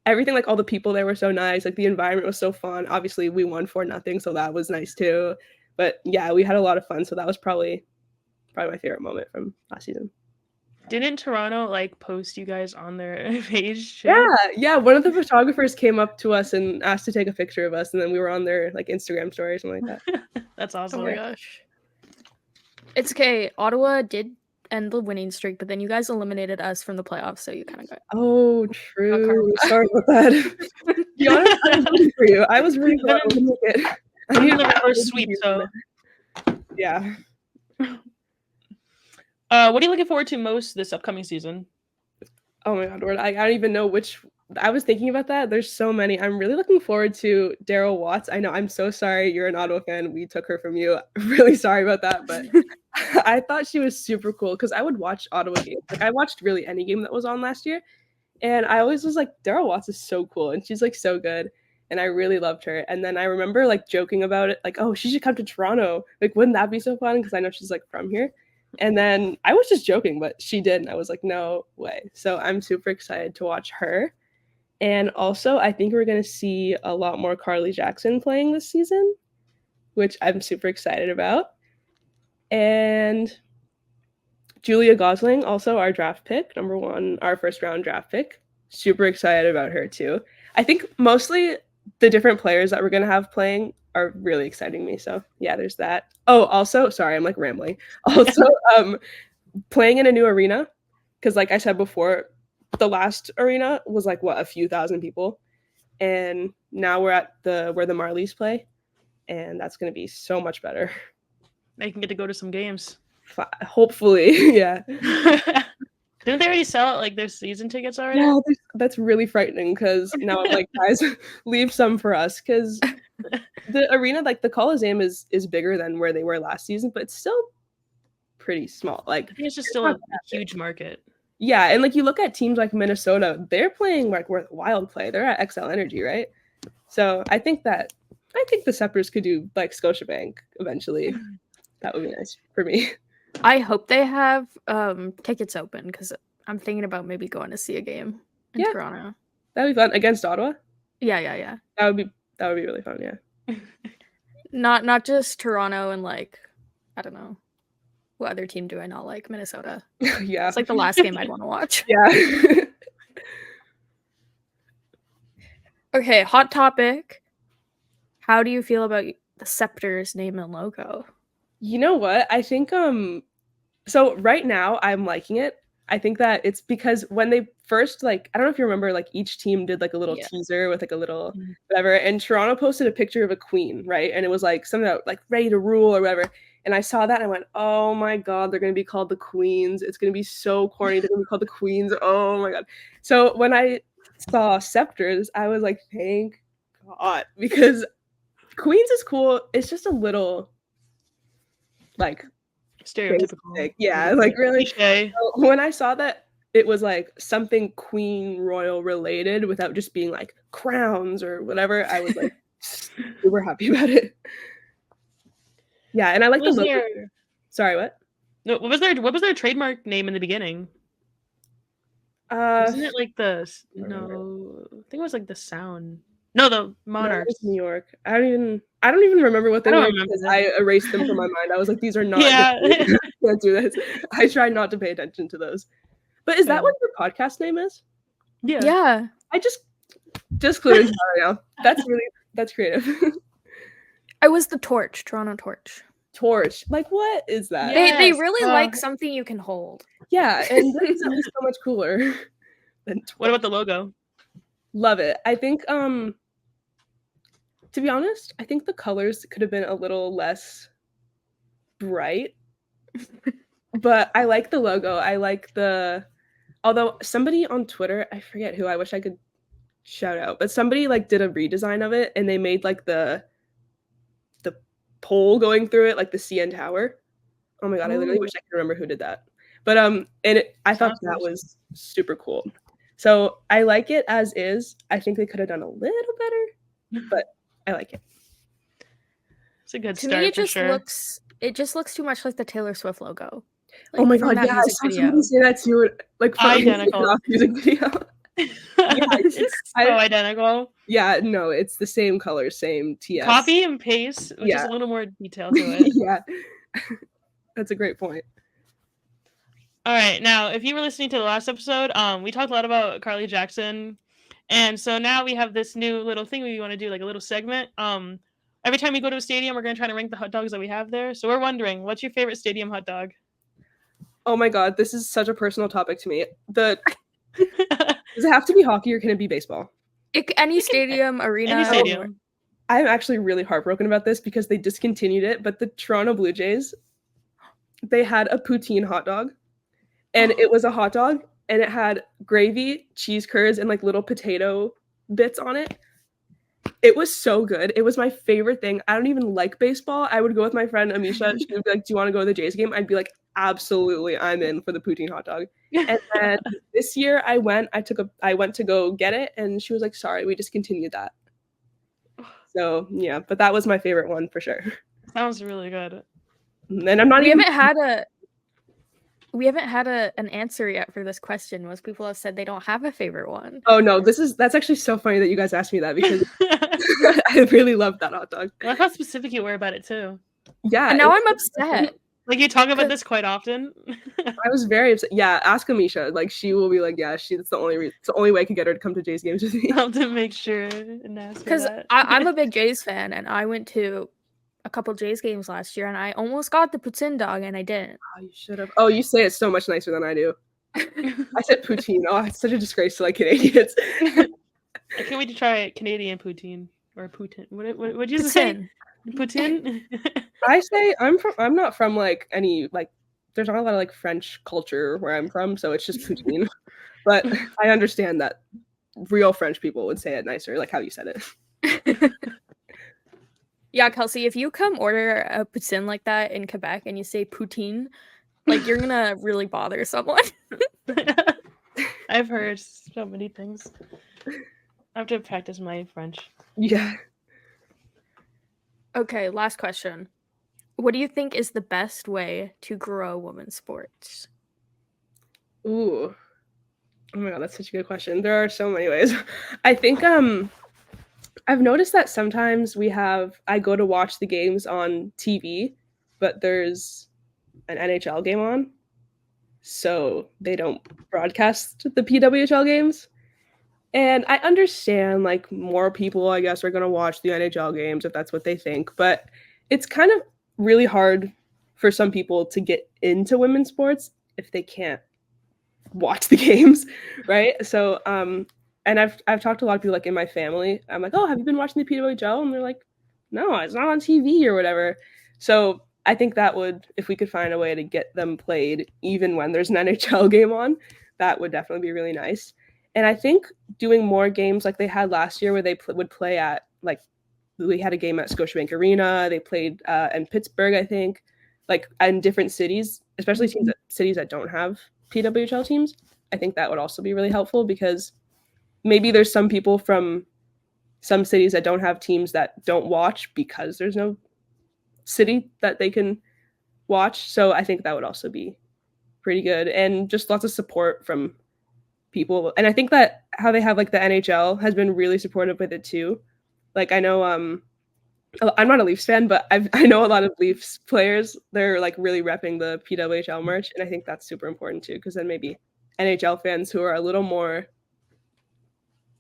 everything, like all the people there were so nice. Like the environment was so fun. Obviously we won 4-0, so that was nice too. But yeah, we had a lot of fun. So that was probably my favorite moment from last season. Didn't Toronto like post you guys on their page too? Yeah. One of the photographers came up to us and asked to take a picture of us, and then we were on their like Instagram story or something like that. That's awesome. Oh my gosh. It's okay. Ottawa did end the winning streak, but then you guys eliminated us from the playoffs, so you kind of got. Oh, true. Sorry about that. To be honest, I was rooting for you. I was rooting for you to make it. I need the reverse sweep, so yeah. What are you looking forward to most this upcoming season? Oh my god, Lord, I don't even know which. I was thinking about that. There's so many. I'm really looking forward to Daryl Watts. I know. I'm so sorry. You're an Ottawa fan. We took her from you. I'm really sorry about that, but I thought she was super cool because I would watch Ottawa games. Like I watched really any game that was on last year, and I always was like, Daryl Watts is so cool, and she's like so good, and I really loved her. And then I remember like joking about it, like, oh, she should come to Toronto. Like, wouldn't that be so fun? Because I know she's like from here. And then I was just joking, but she did, and I was like, no way. So I'm super excited to watch her. And also, I think we're going to see a lot more Carly Jackson playing this season, which I'm super excited about. And Julia Gosling, also our draft pick, number 1, our first round draft pick. Super excited about her too. I think mostly the different players that we're going to have playing are really exciting me. So yeah, there's that. Oh, also, sorry, I'm like rambling. Also, playing in a new arena, because like I said before, the last arena was like a few thousand people, and now we're at where the Marlies play, and that's going to be so much better. I can get to go to some games. Hopefully, yeah. Didn't they already sell like their season tickets already? Yeah, that's really frightening because now I'm like, guys, leave some for us, because the arena, like the Coliseum, is bigger than where they were last season, but it's still pretty small. Like I think it's just still a huge market. Yeah, and like you look at teams like Minnesota, they're playing like where the Wild play. They're at XL Energy, right? So I think the Scepters could do like Scotiabank eventually. That would be nice for me. I hope they have tickets open because I'm thinking about maybe going to see a game in Toronto. That'd be fun against Ottawa. Yeah. That would be really fun. Yeah. Not just Toronto and like, I don't know, what other team do I not like? Minnesota. Yeah. It's like the last game I'd want to watch. Yeah. Okay, hot topic. How do you feel about the Scepter's name and logo? You know what? I think so right now I'm liking it. I think that it's because when they first, like, I don't know if you remember, like each team did like a little Yeah. teaser with like a little Mhm. whatever, and Toronto posted a picture of a queen, right? And it was like something about like ready to rule or whatever. And I saw that and I went, oh my god, they're gonna be called the Queens. It's gonna be so corny. They're gonna be called the Queens. Oh my god. So when I saw Scepters, I was like, thank God, because Queens is cool. It's just a little like Stereotypical. basic. Yeah, like really. Cliche. So when I saw that it was like something Queen Royal related without just being like crowns or whatever, I was like super happy about it. Yeah, and I like What the was logo. their Sorry, what? no? What was their trademark name in the beginning? Wasn't it like the no? I think it was like the Sound. No, the no, it Monarchs. was New York. I don't even remember what they I don't were remember because them. I erased them from my mind. I was like, these are not. Yeah. Can't do this. I tried not to pay attention to those. But is that Yeah. what your podcast name is? Yeah. I just clued into that right now. That's creative. I was the Torch, Toronto Torch. Torch. Like, what is that? They Yes, really like something you can hold. Yeah, and this is at least so much cooler than Torch. What about the logo? Love it. I think to be honest, I think the colors could have been a little less bright. But I like the logo. I like although somebody on Twitter, I forget who, I wish I could shout out, but somebody like did a redesign of it and they made like the pole going through it like the CN Tower. Oh my god, I literally wish I could remember who did that. But I thought Sounds that awesome. was super cool. So I like it as is. I think they could have done a little better, but I like it. It's a good To start me, it just looks too much like the Taylor Swift logo. Oh my from god, that yeah, I music saw video. somebody say that too. Like from Identical. the music video. It's so identical. Yeah, no, it's the same color, same TS. Copy and paste with just a little more detail to it. Yeah. That's a great point. All right, now if you were listening to the last episode, we talked a lot about Carly Jackson, and so now we have this new little thing we want to do, like a little segment. Every time we go to a stadium, we're gonna try to rank the hot dogs that we have there. So we're wondering, what's your favorite stadium hot dog? Oh my god, this is such a personal topic to me. Does it have to be hockey or can it be baseball? Any stadium, arena. Any stadium. I'm actually really heartbroken about this because they discontinued it, but the Toronto Blue Jays, they had a poutine hot dog. And it was a hot dog and it had gravy, cheese curds, and like little potato bits on it. It was so good. It was my favorite thing. I don't even like baseball. I would go with my friend Amisha. She would be like, do you want to go to the Jays game? I'd be like, absolutely, I'm in for the poutine hot dog. And then this year I went to go get it and she was like, sorry, we discontinued that. So yeah, but that was my favorite one for sure. Sounds really good. And I'm not We even haven't had an answer yet for this question. Most people have said they don't have a favorite one. Oh no, that's actually so funny that you guys asked me that because I really love that hot dog. I like how specific you were about it too. Yeah. And now I'm upset. Like you talk about this quite often. I was very upset. Yeah, ask Amisha. Like she will be like, yeah, it's the only way I could get her to come to Jays games with me. I'll have to make sure and ask her Because that. I'm a big Jays fan, and I went to a couple Jays games last year, and I almost got the poutine dog, and I didn't. Oh, you should have. Oh, you say it so much nicer than I do. I said poutine. Oh, it's such a disgrace to like Canadians. Can we try Canadian poutine or poutine? What'd you say? Poutine? I say I'm not from like any like. There's not a lot of like French culture where I'm from, so it's just poutine. But I understand that real French people would say it nicer, like how you said it. Yeah, Kelsey, if you come order a poutine like that in Quebec and you say poutine, like you're gonna really bother someone. I've heard so many things. I have to practice my French. Yeah. Okay, last question. What do you think is the best way to grow women's sports? Ooh. Oh my god, that's such a good question. There are so many ways. I think I've noticed that sometimes I go to watch the games on TV, but there's an NHL game on, so they don't broadcast the PWHL games. And I understand like more people, I guess, are going to watch the NHL games if that's what they think, but it's kind of really hard for some people to get into women's sports if they can't watch the games, right? So and I've talked to a lot of people like in my family. I'm like, "Oh, have you been watching the PWHL?" And they're like, "No, it's not on TV or whatever." So I think that would, if we could find a way to get them played even when there's an NHL game on, that would definitely be really nice. And I think doing more games like they had last year where they would play at, like, we had a game at Scotiabank Arena. They played in Pittsburgh, I think, like in different cities, especially cities that don't have PWHL teams. I think that would also be really helpful because maybe there's some people from some cities that don't have teams that don't watch because there's no city that they can watch. So I think that would also be pretty good, and just lots of support from people. And I think that how they have like the NHL has been really supportive with it too. Like I know I'm not a Leafs fan, but I know a lot of Leafs players. They're like really repping the PWHL merch, and I think that's super important too. Because then maybe NHL fans who are a little more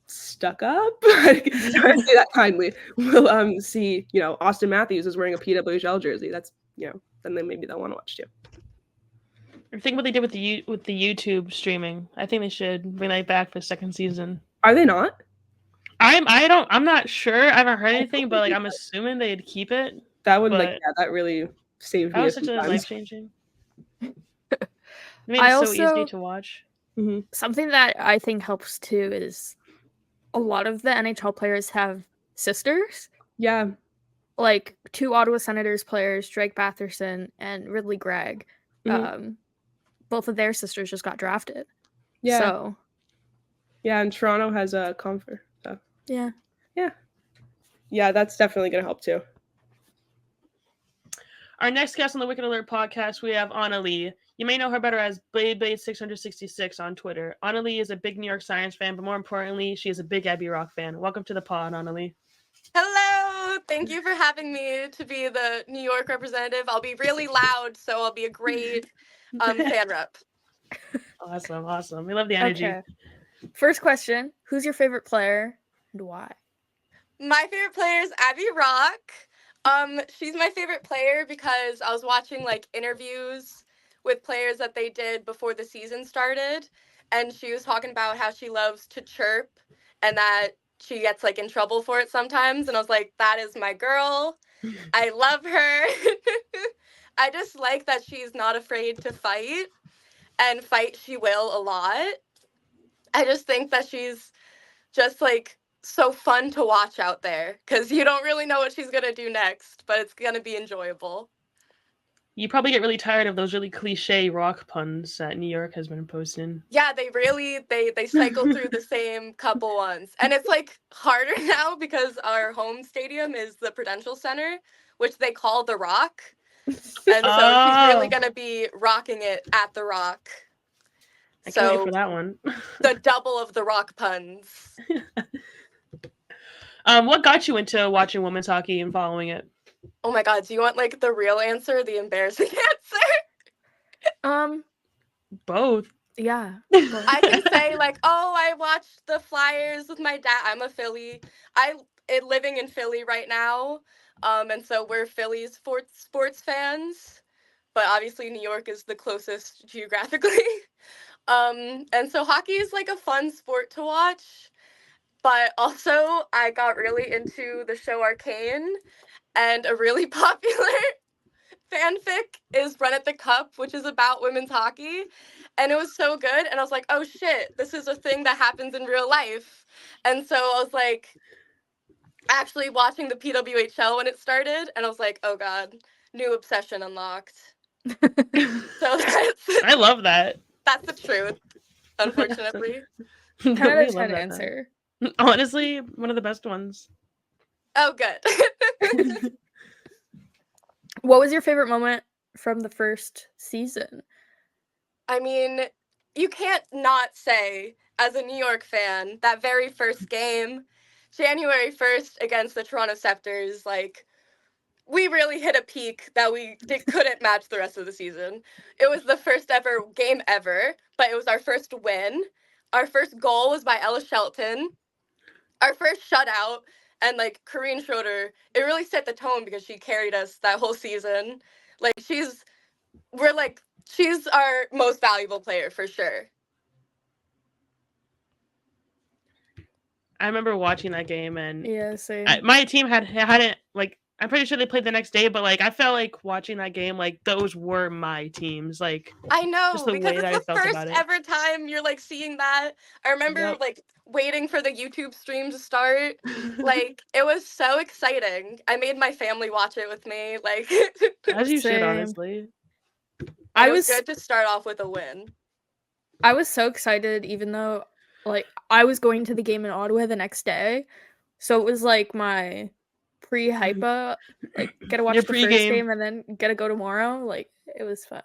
stuck up, I say that kindly, will see Austin Matthews is wearing a PWHL jersey. That's then maybe they'll want to watch too. I think what they did with the YouTube streaming. I think they should bring that back for the second season. Are they not? I'm not sure. I haven't heard anything, but like I'm assuming they'd keep it. That would that really saved me. That was such a life-changing. It made I it also, so easy to watch. Something that I think helps too is a lot of the NHL players have sisters. Yeah. Like 2 Ottawa Senators players, Drake Batherson and Ridley Gregg. Both of their sisters just got drafted. Yeah. So. Yeah, and Toronto has a Confer. So. Yeah. Yeah. Yeah, that's definitely going to help too. Our next guest on the Wicked Alert podcast, we have Anna Lee. You may know her better as Blade666 on Twitter. Anna Lee is a big New York Science fan, but more importantly, she is a big Abbey Rock fan. Welcome to the pod, Anna Lee. Hello! Thank you for having me to be the New York representative. I'll be really loud, so I'll be a great fan rep. Awesome. We love the energy. Okay. First question, who's your favorite player and why? My favorite player is Abbey Rock. She's my favorite player because I was watching like interviews with players that they did before the season started, and she was talking about how she loves to chirp and that she gets like in trouble for it sometimes, and I was like, that is my girl. I love her. I just like that she's not afraid to fight, and fight she will a lot. I just think that she's just like so fun to watch out there because you don't really know what she's gonna do next, but it's gonna be enjoyable. You probably get really tired of those really cliche rock puns that New York has been posting. Yeah, they cycle through the same couple ones. And it's like harder now because our home stadium is the Prudential Center, which they call the Rock. And so she's really gonna be rocking it at the Rock. I can't wait for that one. The double of the Rock puns. What got you into watching women's hockey and following it? Oh my god, do you want like the real answer or the embarrassing answer? Both. Yeah. I can say like, oh, I watched the Flyers with my dad. I'm a Philly. Living in Philly right now. And so we're Philly sports fans. But obviously New York is the closest geographically. And so hockey is like a fun sport to watch. But also I got really into the show Arcane. And a really popular fanfic is Run at the Cup, which is about women's hockey. And it was so good. And I was like, oh shit, this is a thing that happens in real life. And so I was like actually watching the PWHL when it started. And I was like, oh god, new obsession unlocked. So I love that. That's the truth, unfortunately. 10 out of 10 answer. Honestly, one of the best ones. Oh, good. What was your favorite moment from the first season? I mean, you can't not say, as a New York fan, that very first game, January 1st against the Toronto Scepters, like, we really hit a peak that we couldn't match the rest of the season. It was the first ever game ever, but it was our first win. Our first goal was by Ella Shelton. Our first shutout, and like Corrine Schroeder, it really set the tone because she carried us that whole season. Like she's our most valuable player for sure. I remember watching that game, and Yeah, same. my team hadn't like. I'm pretty sure they played the next day, but like I felt like watching that game, like those were my teams. Like I know, just the because way that I it's the felt first about it. ever time you're like seeing that. I remember Yep. like waiting for the YouTube stream to start. Like it was so exciting. I made my family watch it with me. Like As you should, Same. honestly. it was good to start off with a win. I was so excited, even though like I was going to the game in Ottawa the next day, so it was like my pre-hypa, like gotta watch Your the first pregame. game and then gotta go tomorrow. Like it was fun.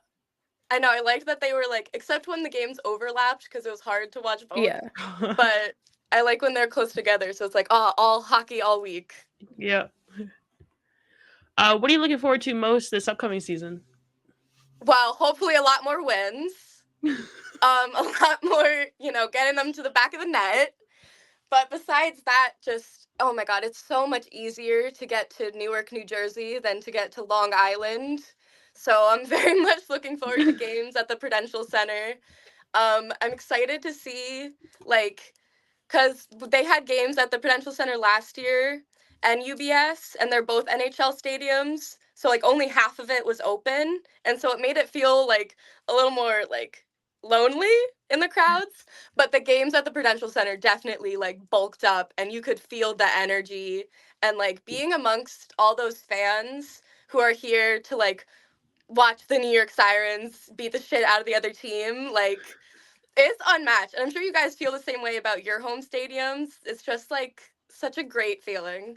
I know, I liked that they were like, except when the games overlapped because it was hard to watch both. Yeah. But I like when they're close together, so it's like, oh, all hockey all week. Yeah. What are you looking forward to most this upcoming season? Well, hopefully a lot more wins. A lot more, getting them to the back of the net. But besides that, just, oh my God, it's so much easier to get to Newark, New Jersey than to get to Long Island. So I'm very much looking forward to games at the Prudential Center. I'm excited to see, like, because they had games at the Prudential Center last year and UBS, and they're both NHL stadiums. So, like, only half of it was open. And so it made it feel, like, a little more, like, lonely in the crowds. But the games at the Prudential Center definitely, like, bulked up, and you could feel the energy. And, like, being amongst all those fans who are here to, like, watch the New York Sirens beat the shit out of the other team, like, it's unmatched. And I'm sure you guys feel the same way about your home stadiums. It's just like such a great feeling.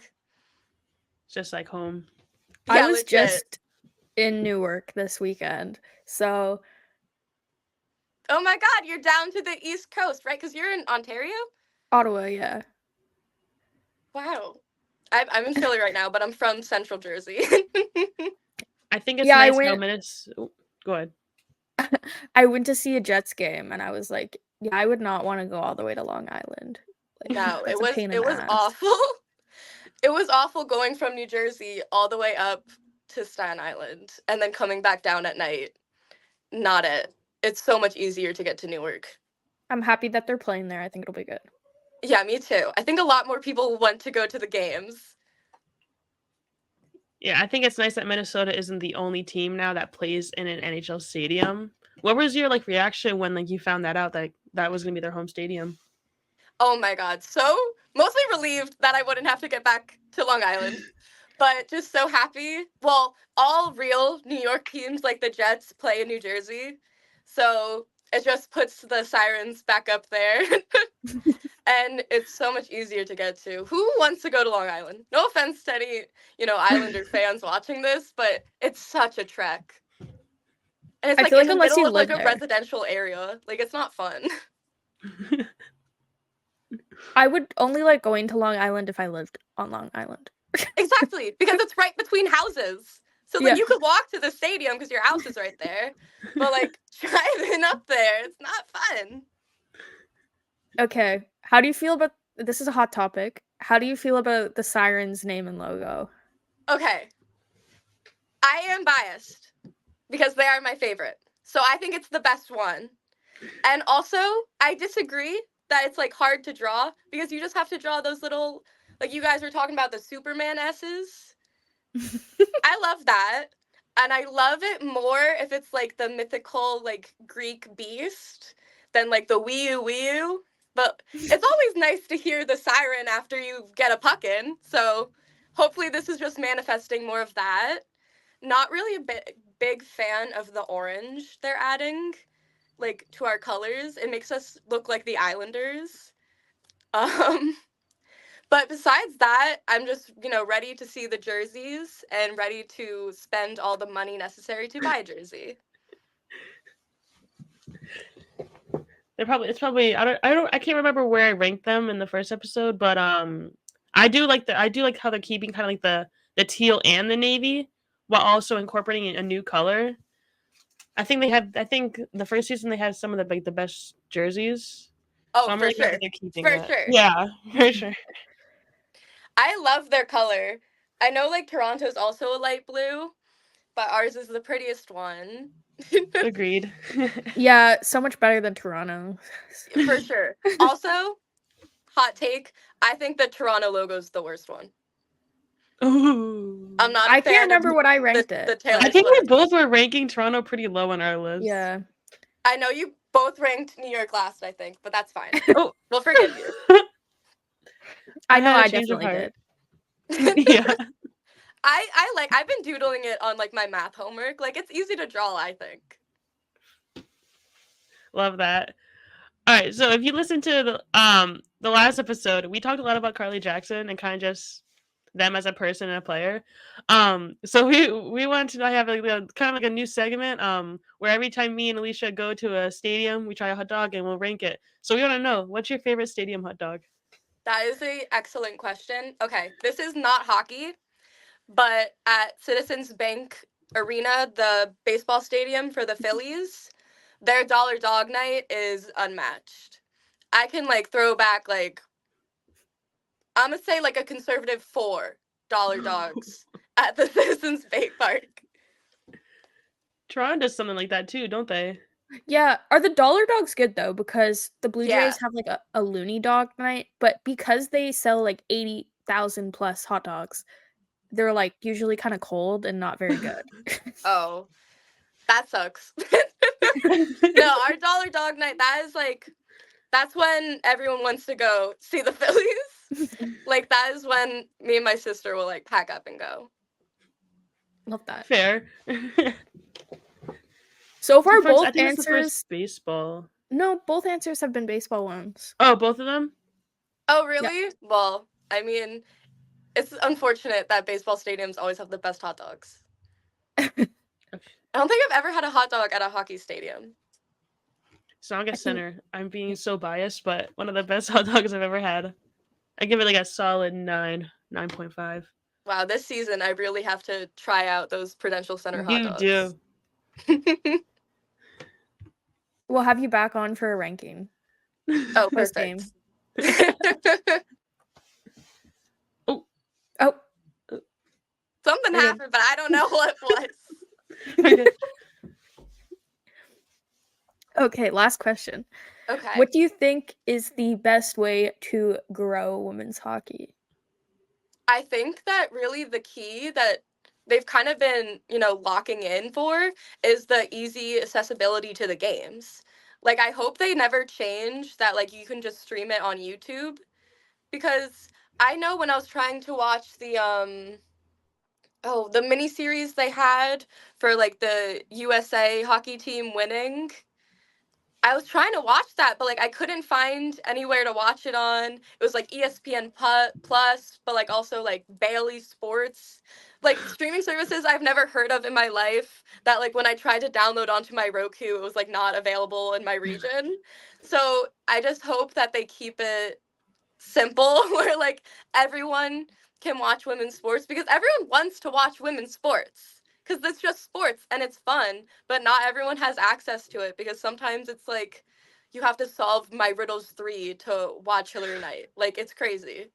Just like home. I Yeah, was legit. just in Newark this weekend, so Oh my God, you're down to the East Coast, right? Because you're in Ontario? Ottawa, yeah. Wow. I'm in Philly right now, but I'm from Central Jersey. I think it's Yeah, I nice how went- Minnesota. Go ahead. I went to see a Jets game, and I was like, yeah, I would not want to go all the way to Long Island. Like, No, that's a pain in it the was ass. awful. It was awful going from New Jersey all the way up to Staten Island and then coming back down at night. Not it. It's so much easier to get to Newark. I'm happy that they're playing there. I think it'll be good. Yeah, me too. I think a lot more people want to go to the games. Yeah, I think it's nice that Minnesota isn't the only team now that plays in an NHL stadium. What was your like reaction when like you found that out that that was gonna be their home stadium? Oh my God. So mostly relieved that I wouldn't have to get back to Long Island, but just so happy. Well, all real New York teams like the Jets play in New Jersey. So it just puts the Sirens back up there. And it's so much easier to get to. Who wants to go to Long Island? No offense to any, Islander fans watching this, but it's such a trek. And it's I like feel in like the unless middle you of like a live there. residential area. Like it's not fun. I would only like going to Long Island if I lived on Long Island. Exactly, because it's right between houses. So Yeah. like you could walk to the stadium because your house is right there. But like driving up there, it's not fun. Okay. How do you feel about this? Is a hot topic. How do you feel about the Sirens name and logo? Okay. I am biased because they are my favorite. So I think it's the best one. And also, I disagree that it's like hard to draw because you just have to draw those little, like you guys were talking about the Superman S's. I love that. And I love it more if it's like the mythical like Greek beast than like the Wii-U. But it's always nice to hear the siren after you get a puck in. So hopefully this is just manifesting more of that. Not really a big fan of the orange they're adding like to our colors. It makes us look like the Islanders. But besides that, I'm just, ready to see the jerseys and ready to spend all the money necessary to buy a jersey. It's probably I can't remember where I ranked them in the first episode, but I do like how they're keeping kind of like the teal and the navy while also incorporating a new color. I think the first season they had some of the best jerseys. Oh, So I'm for really glad sure. that they're keeping For that. sure. Yeah, for sure. I love their color. I know like Toronto's also a light blue, but ours is the prettiest one. Agreed. Yeah, so much better than Toronto. For sure. Also, hot take, I think the Toronto logo's the worst one. Ooh. I'm not a I fan can't remember of what I ranked the it. Taylor I think we Swift. both were ranking Toronto pretty low on our list. Yeah. I know you both ranked New York last, I think, but that's fine. Oh, We'll forgive you. I know had a I change of definitely heart. did. Yeah. I've been doodling it on like my math homework. Like it's easy to draw, I think. Love that. All right, so if you listen to the last episode, we talked a lot about Carly Jackson and kind of just them as a person and a player. So we want to have like kind of like a new segment where every time me and Alicia go to a stadium, we try a hot dog and we'll rank it. So we want to know, what's your favorite stadium hot dog? That is an excellent question. Okay, this is not hockey, but at Citizens Bank Arena, the baseball stadium for the Phillies, their dollar dog night is unmatched. I can like throw back like I'm gonna say like a conservative $4 dogs at the Citizens Bank Park. Toronto does something like that too, don't they? Yeah, are the dollar dogs good though? Because the Blue Yeah. Jays have like a loony dog night, but because they sell like 80,000 plus hot dogs, they're like usually kind of cold and not very good. Oh, that sucks. No, our dollar dog night, that's when everyone wants to go see the Phillies. Like that is when me and my sister will like pack up and go. Love that. Fair. So far, I both think it's the answers. first baseball. No, both answers have been baseball ones. Oh, both of them? Oh, really? Well, I mean, it's unfortunate that baseball stadiums always have the best hot dogs. I don't think I've ever had a hot dog at a hockey stadium. Saugus Center. I'm being so biased, but one of the best hot dogs I've ever had. I give it like a solid 9.5. Wow, this season I really have to try out those Prudential Center hot You dogs. do. We'll have you back on for a ranking. Oh, Post perfect. game. Oh. Something Okay. happened, but I don't know what was. Okay, last question. Okay. What do you think is the best way to grow women's hockey? I think that really the key that they've kind of been, locking in for is the easy accessibility to the games. Like, I hope they never change that, like, you can just stream it on YouTube. Because I know when I was trying to watch the miniseries they had for, like, the USA hockey team winning, I was trying to watch that, but like I couldn't find anywhere to watch it on. It was like ESPN Plus, but like also like Bailey Sports, like streaming services I've never heard of in my life. That like when I tried to download onto my Roku, it was like not available in my region. So I just hope that they keep it simple, where like everyone can watch women's sports because everyone wants to watch women's sports. Because it's just sports and it's fun, but not everyone has access to it because sometimes it's like you have to solve My Riddles 3 to watch Hillary Knight. Like, it's crazy.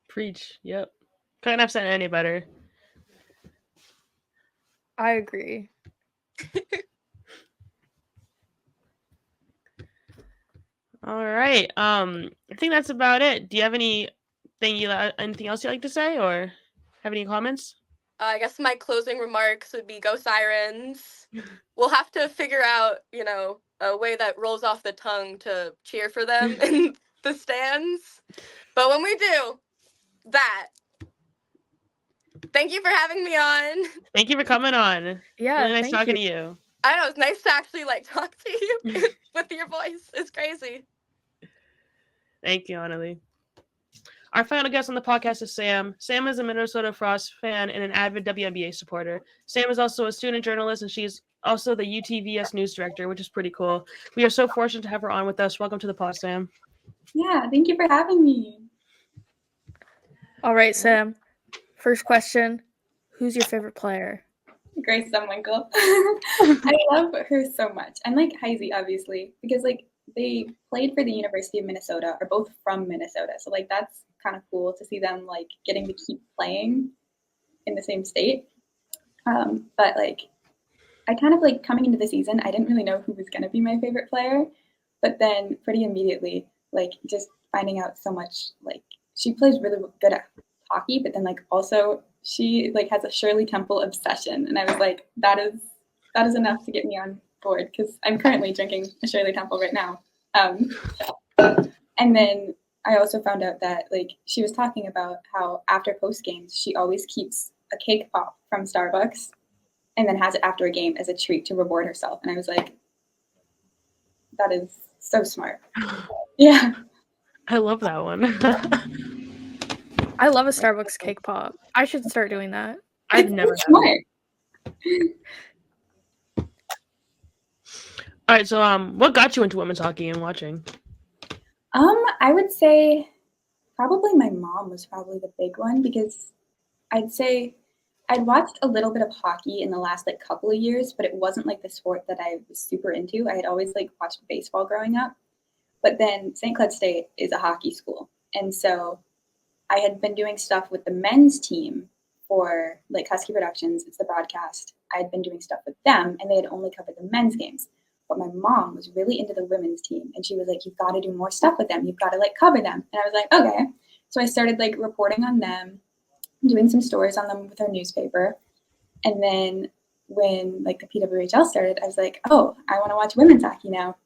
Preach. Yep. Couldn't have said any better. I agree. All right. I think that's about it. Do you have anything else you'd like to say, or have any comments? I guess my closing remarks would be go Sirens. We'll have to figure out, a way that rolls off the tongue to cheer for them in the stands. But when we do that, thank you for having me on. Thank you for coming on. Yeah, Really nice thank talking you. to you. I know, it's nice to actually like talk to you with your voice. It's crazy. Thank you, Annalie. Our final guest on the podcast is Sam. Sam is a Minnesota Frost fan and an avid WNBA supporter. Sam is also a student journalist, and she's also the UTVS news director, which is pretty cool. We are so fortunate to have her on with us. Welcome to the pod, Sam. Yeah, thank you for having me. All right, Sam. First question: who's your favorite player? Grace Sumwinkle. I love her so much. And like Heisey, obviously, because like they played for the University of Minnesota, are both from Minnesota. So like that's kind of cool to see them like getting to keep playing in the same state. But like I kind of like coming into the season, I didn't really know who was gonna be my favorite player. But then pretty immediately, like just finding out so much, like she plays really good at hockey, but then like also she like has a Shirley Temple obsession, and I was like, that is enough to get me on board because I'm currently drinking a Shirley Temple right now. And then I also found out that like she was talking about how after post games she always keeps a cake pop from Starbucks and then has it after a game as a treat to reward herself. And I was like, that is so smart. Yeah. I love that one. I love a Starbucks cake pop. I should start doing that. I've never It's had smart. it. All right, so what got you into women's hockey and watching? I would say probably my mom was probably the big one because I'd say I'd watched a little bit of hockey in the last like couple of years, but it wasn't like the sport that I was super into. I had always like watched baseball growing up, but then St. Cloud State is a hockey school. And so I had been doing stuff with the men's team for like Husky Productions. It's the broadcast. I had been doing stuff with them and they had only covered the men's games. But my mom was really into the women's team and she was like, you've got to do more stuff with them. You've got to like cover them. And I was like, okay. So I started like reporting on them, doing some stories on them with our newspaper. And then when like the PWHL started, I was like, oh, I want to watch women's hockey now.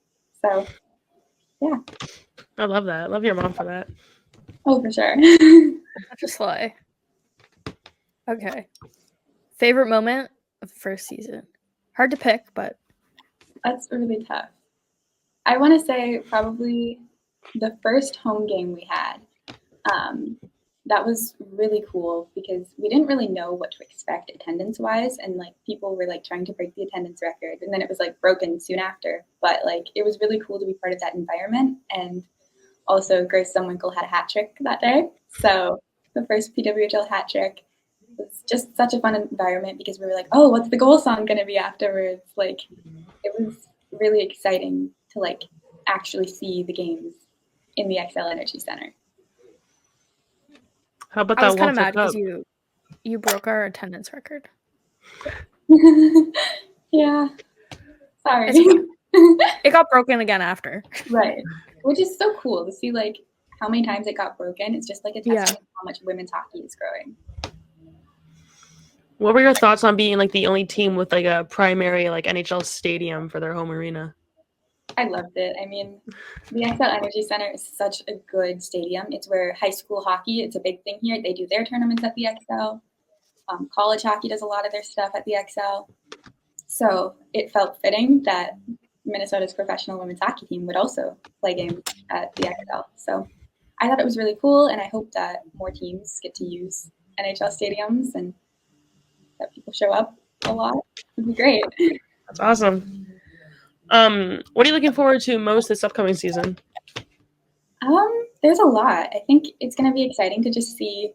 So yeah. I love that. I love your mom for that. Oh, for sure. Such a slay. Okay. Favorite moment of the first season? Hard to pick, but That's really tough. I want to say probably the first home game we had. That was really cool because we didn't really know what to expect attendance-wise, and like people were like trying to break the attendance record, and then it was like broken soon after. But like it was really cool to be part of that environment, and also Grace Sumwinkle had a hat trick that day, so the first PWHL hat trick was just such a fun environment because we were like, oh, what's the goal song going to be afterwards? Like it was really exciting to like actually see the games in the XL Energy Center. How about I was that kind of one mad because you broke our attendance record. Yeah. Sorry. It got broken again after. Right. Which is so cool to see like how many times it got broken. It's just like a testament to how much women's hockey is growing. What were your thoughts on being like the only team with like a primary like NHL stadium for their home arena? I loved it. I mean, the XL Energy Center is such a good stadium. It's where high school hockey, it's a big thing here. They do their tournaments at the XL. College hockey does a lot of their stuff at the XL. So it felt fitting that Minnesota's professional women's hockey team would also play games at the XL. So I thought it was really cool, and I hope that more teams get to use NHL stadiums and that people show up a lot. It would be great. That's awesome. What are you looking forward to most this upcoming season? There's a lot. I think it's going to be exciting to just see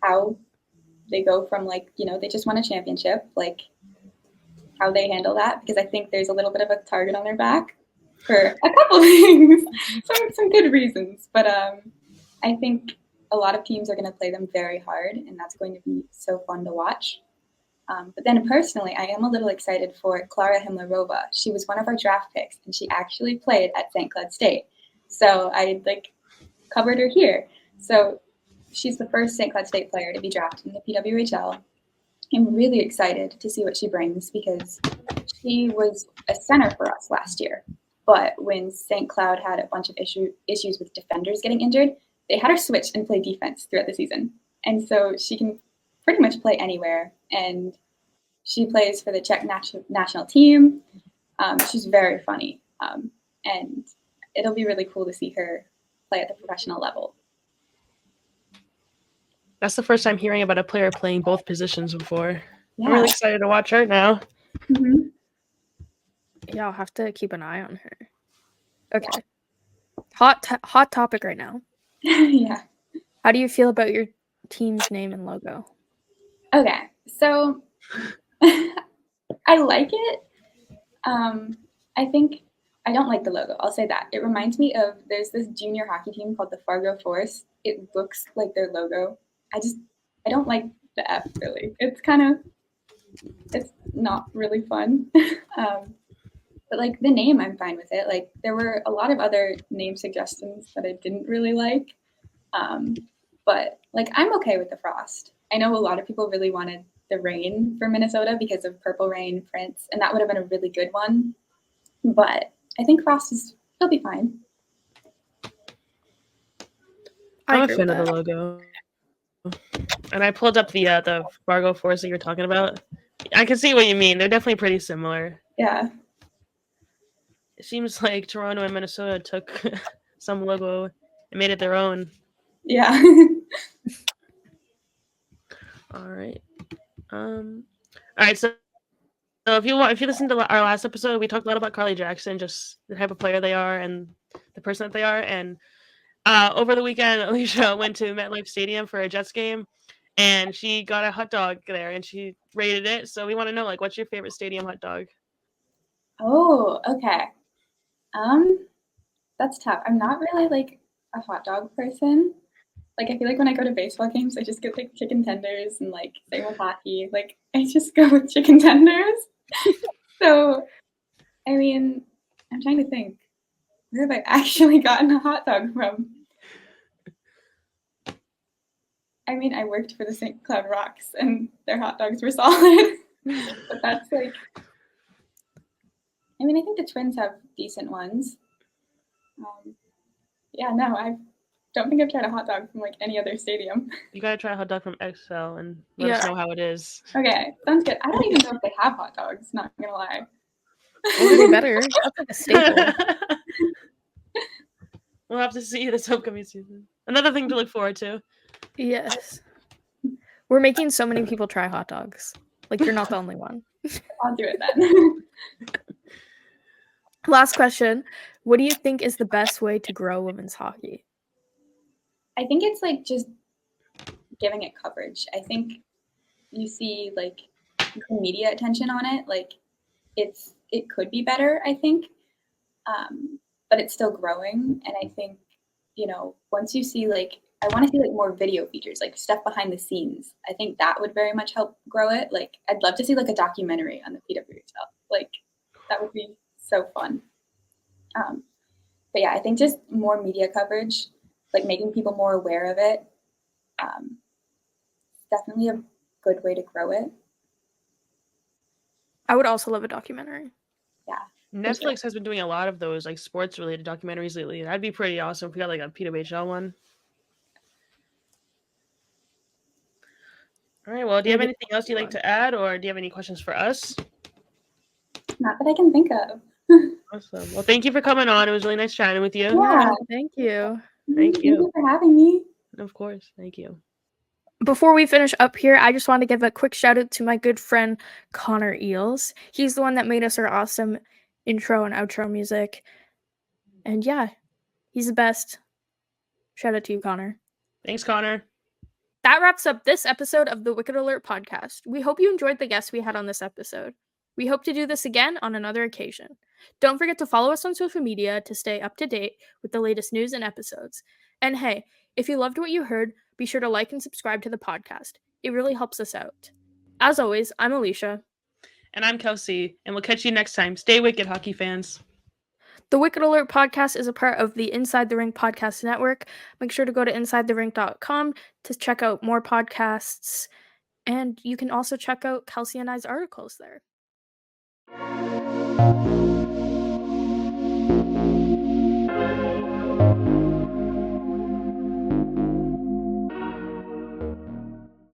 how they go from like, they just won a championship, like how they handle that, because I think there's a little bit of a target on their back for a couple of things, some good reasons. But I think a lot of teams are going to play them very hard, and that's going to be so fun to watch. But then personally, I am a little excited for Klara Himlerova. She was one of our draft picks, and she actually played at St. Cloud State. So I covered her here. So she's the first St. Cloud State player to be drafted in the PWHL. I'm really excited to see what she brings because she was a center for us last year. But when St. Cloud had a bunch of issues with defenders getting injured, they had her switch and play defense throughout the season. And so she can pretty much play anywhere. And she plays for the Czech national team. She's very funny. And it'll be really cool to see her play at the professional level. That's the first time hearing about a player playing both positions before. Yeah. I'm really excited to watch her now. Mm-hmm. Yeah, I'll have to keep an eye on her. Okay. Hot topic right now. Yeah. How do you feel about your team's name and logo? Okay. So I like it. I think I don't like the logo. I'll say that. It reminds me of there's this junior hockey team called the Fargo Force. It looks like their logo. I don't like the F really. It's not really fun. But like the name, I'm fine with it. Like there were a lot of other name suggestions that I didn't really like. But like I'm okay with the frost. I know a lot of people really wanted the rain for Minnesota because of Purple Rain, Prince, and that would have been a really good one. But I think frost he'll be fine. I'm a agree fan with of the that. logo. And I pulled up the Fargo Force that you're talking about. I can see what you mean. They're definitely pretty similar. Yeah. It seems like Toronto and Minnesota took some logo and made it their own. Yeah. All right. All right. So if you listen to our last episode, we talked a lot about Carly Jackson, just the type of player they are and the person that they are. And over the weekend, Alicia went to MetLife Stadium for a Jets game, and she got a hot dog there, and she rated it. So we want to know, like, what's your favorite stadium hot dog? Oh, okay. That's tough. I'm not really like a hot dog person. Like I feel like when I go to baseball games, I just get like chicken tenders and like same with hockey. Like I just go with chicken tenders. So I mean, I'm trying to think. Where have I actually gotten a hot dog from? I mean, I worked for the St. Cloud Rocks and their hot dogs were solid. But that's like, I mean, I think the Twins have decent ones. Yeah, no, I don't think I've tried a hot dog from like any other stadium. You gotta try a hot dog from XL and let us know how it is. Okay, sounds good. I don't even know if they have hot dogs, not gonna lie. They better. That's like a staple. We'll have to see this upcoming season. Another thing to look forward to. Yes. We're making so many people try hot dogs. Like you're not the only one. I'll do it then. Last question. What do you think is the best way to grow women's hockey? I think it's like just giving it coverage. I think you see like the media attention on it. Like it could be better, I think, but it's still growing. And I think once you see like I want to see like more video features, like stuff behind the scenes. I think that would very much help grow it. Like I'd love to see like a documentary on the PWHL. Like that would be so fun. But yeah, I think just more media coverage, like making people more aware of it, definitely a good way to grow it. I would also love a documentary. Yeah. Netflix has been doing a lot of those like sports related documentaries lately. That'd be pretty awesome if we got like a PWHL one. All right. Well, do you have anything else you'd like to add, or do you have any questions for us? Not that I can think of. Awesome. Well, thank you for coming on. It was really nice chatting with you. Yeah. Thank you. Thank you. Thank you for having me. Of course. Thank you. Before we finish up here, I just want to give a quick shout out to my good friend Connor Eels. He's the one that made us our awesome intro and outro music. And yeah, he's the best. Shout out to you, Connor. Thanks, Connor. That wraps up this episode of the Wicked Alert podcast. We hope you enjoyed the guests we had on this episode. We hope to do this again on another occasion. Don't forget to follow us on social media to stay up to date with the latest news and episodes. And hey, if you loved what you heard, be sure to like and subscribe to the podcast. It really helps us out. As always, I'm Alicia. And I'm Kelsey, and we'll catch you next time. Stay wicked, hockey fans. The Wicked Alert podcast is a part of the Inside the Rink podcast network. Make sure to go to InsideTheRink.com to check out more podcasts. And you can also check out Kelsey and I's articles there.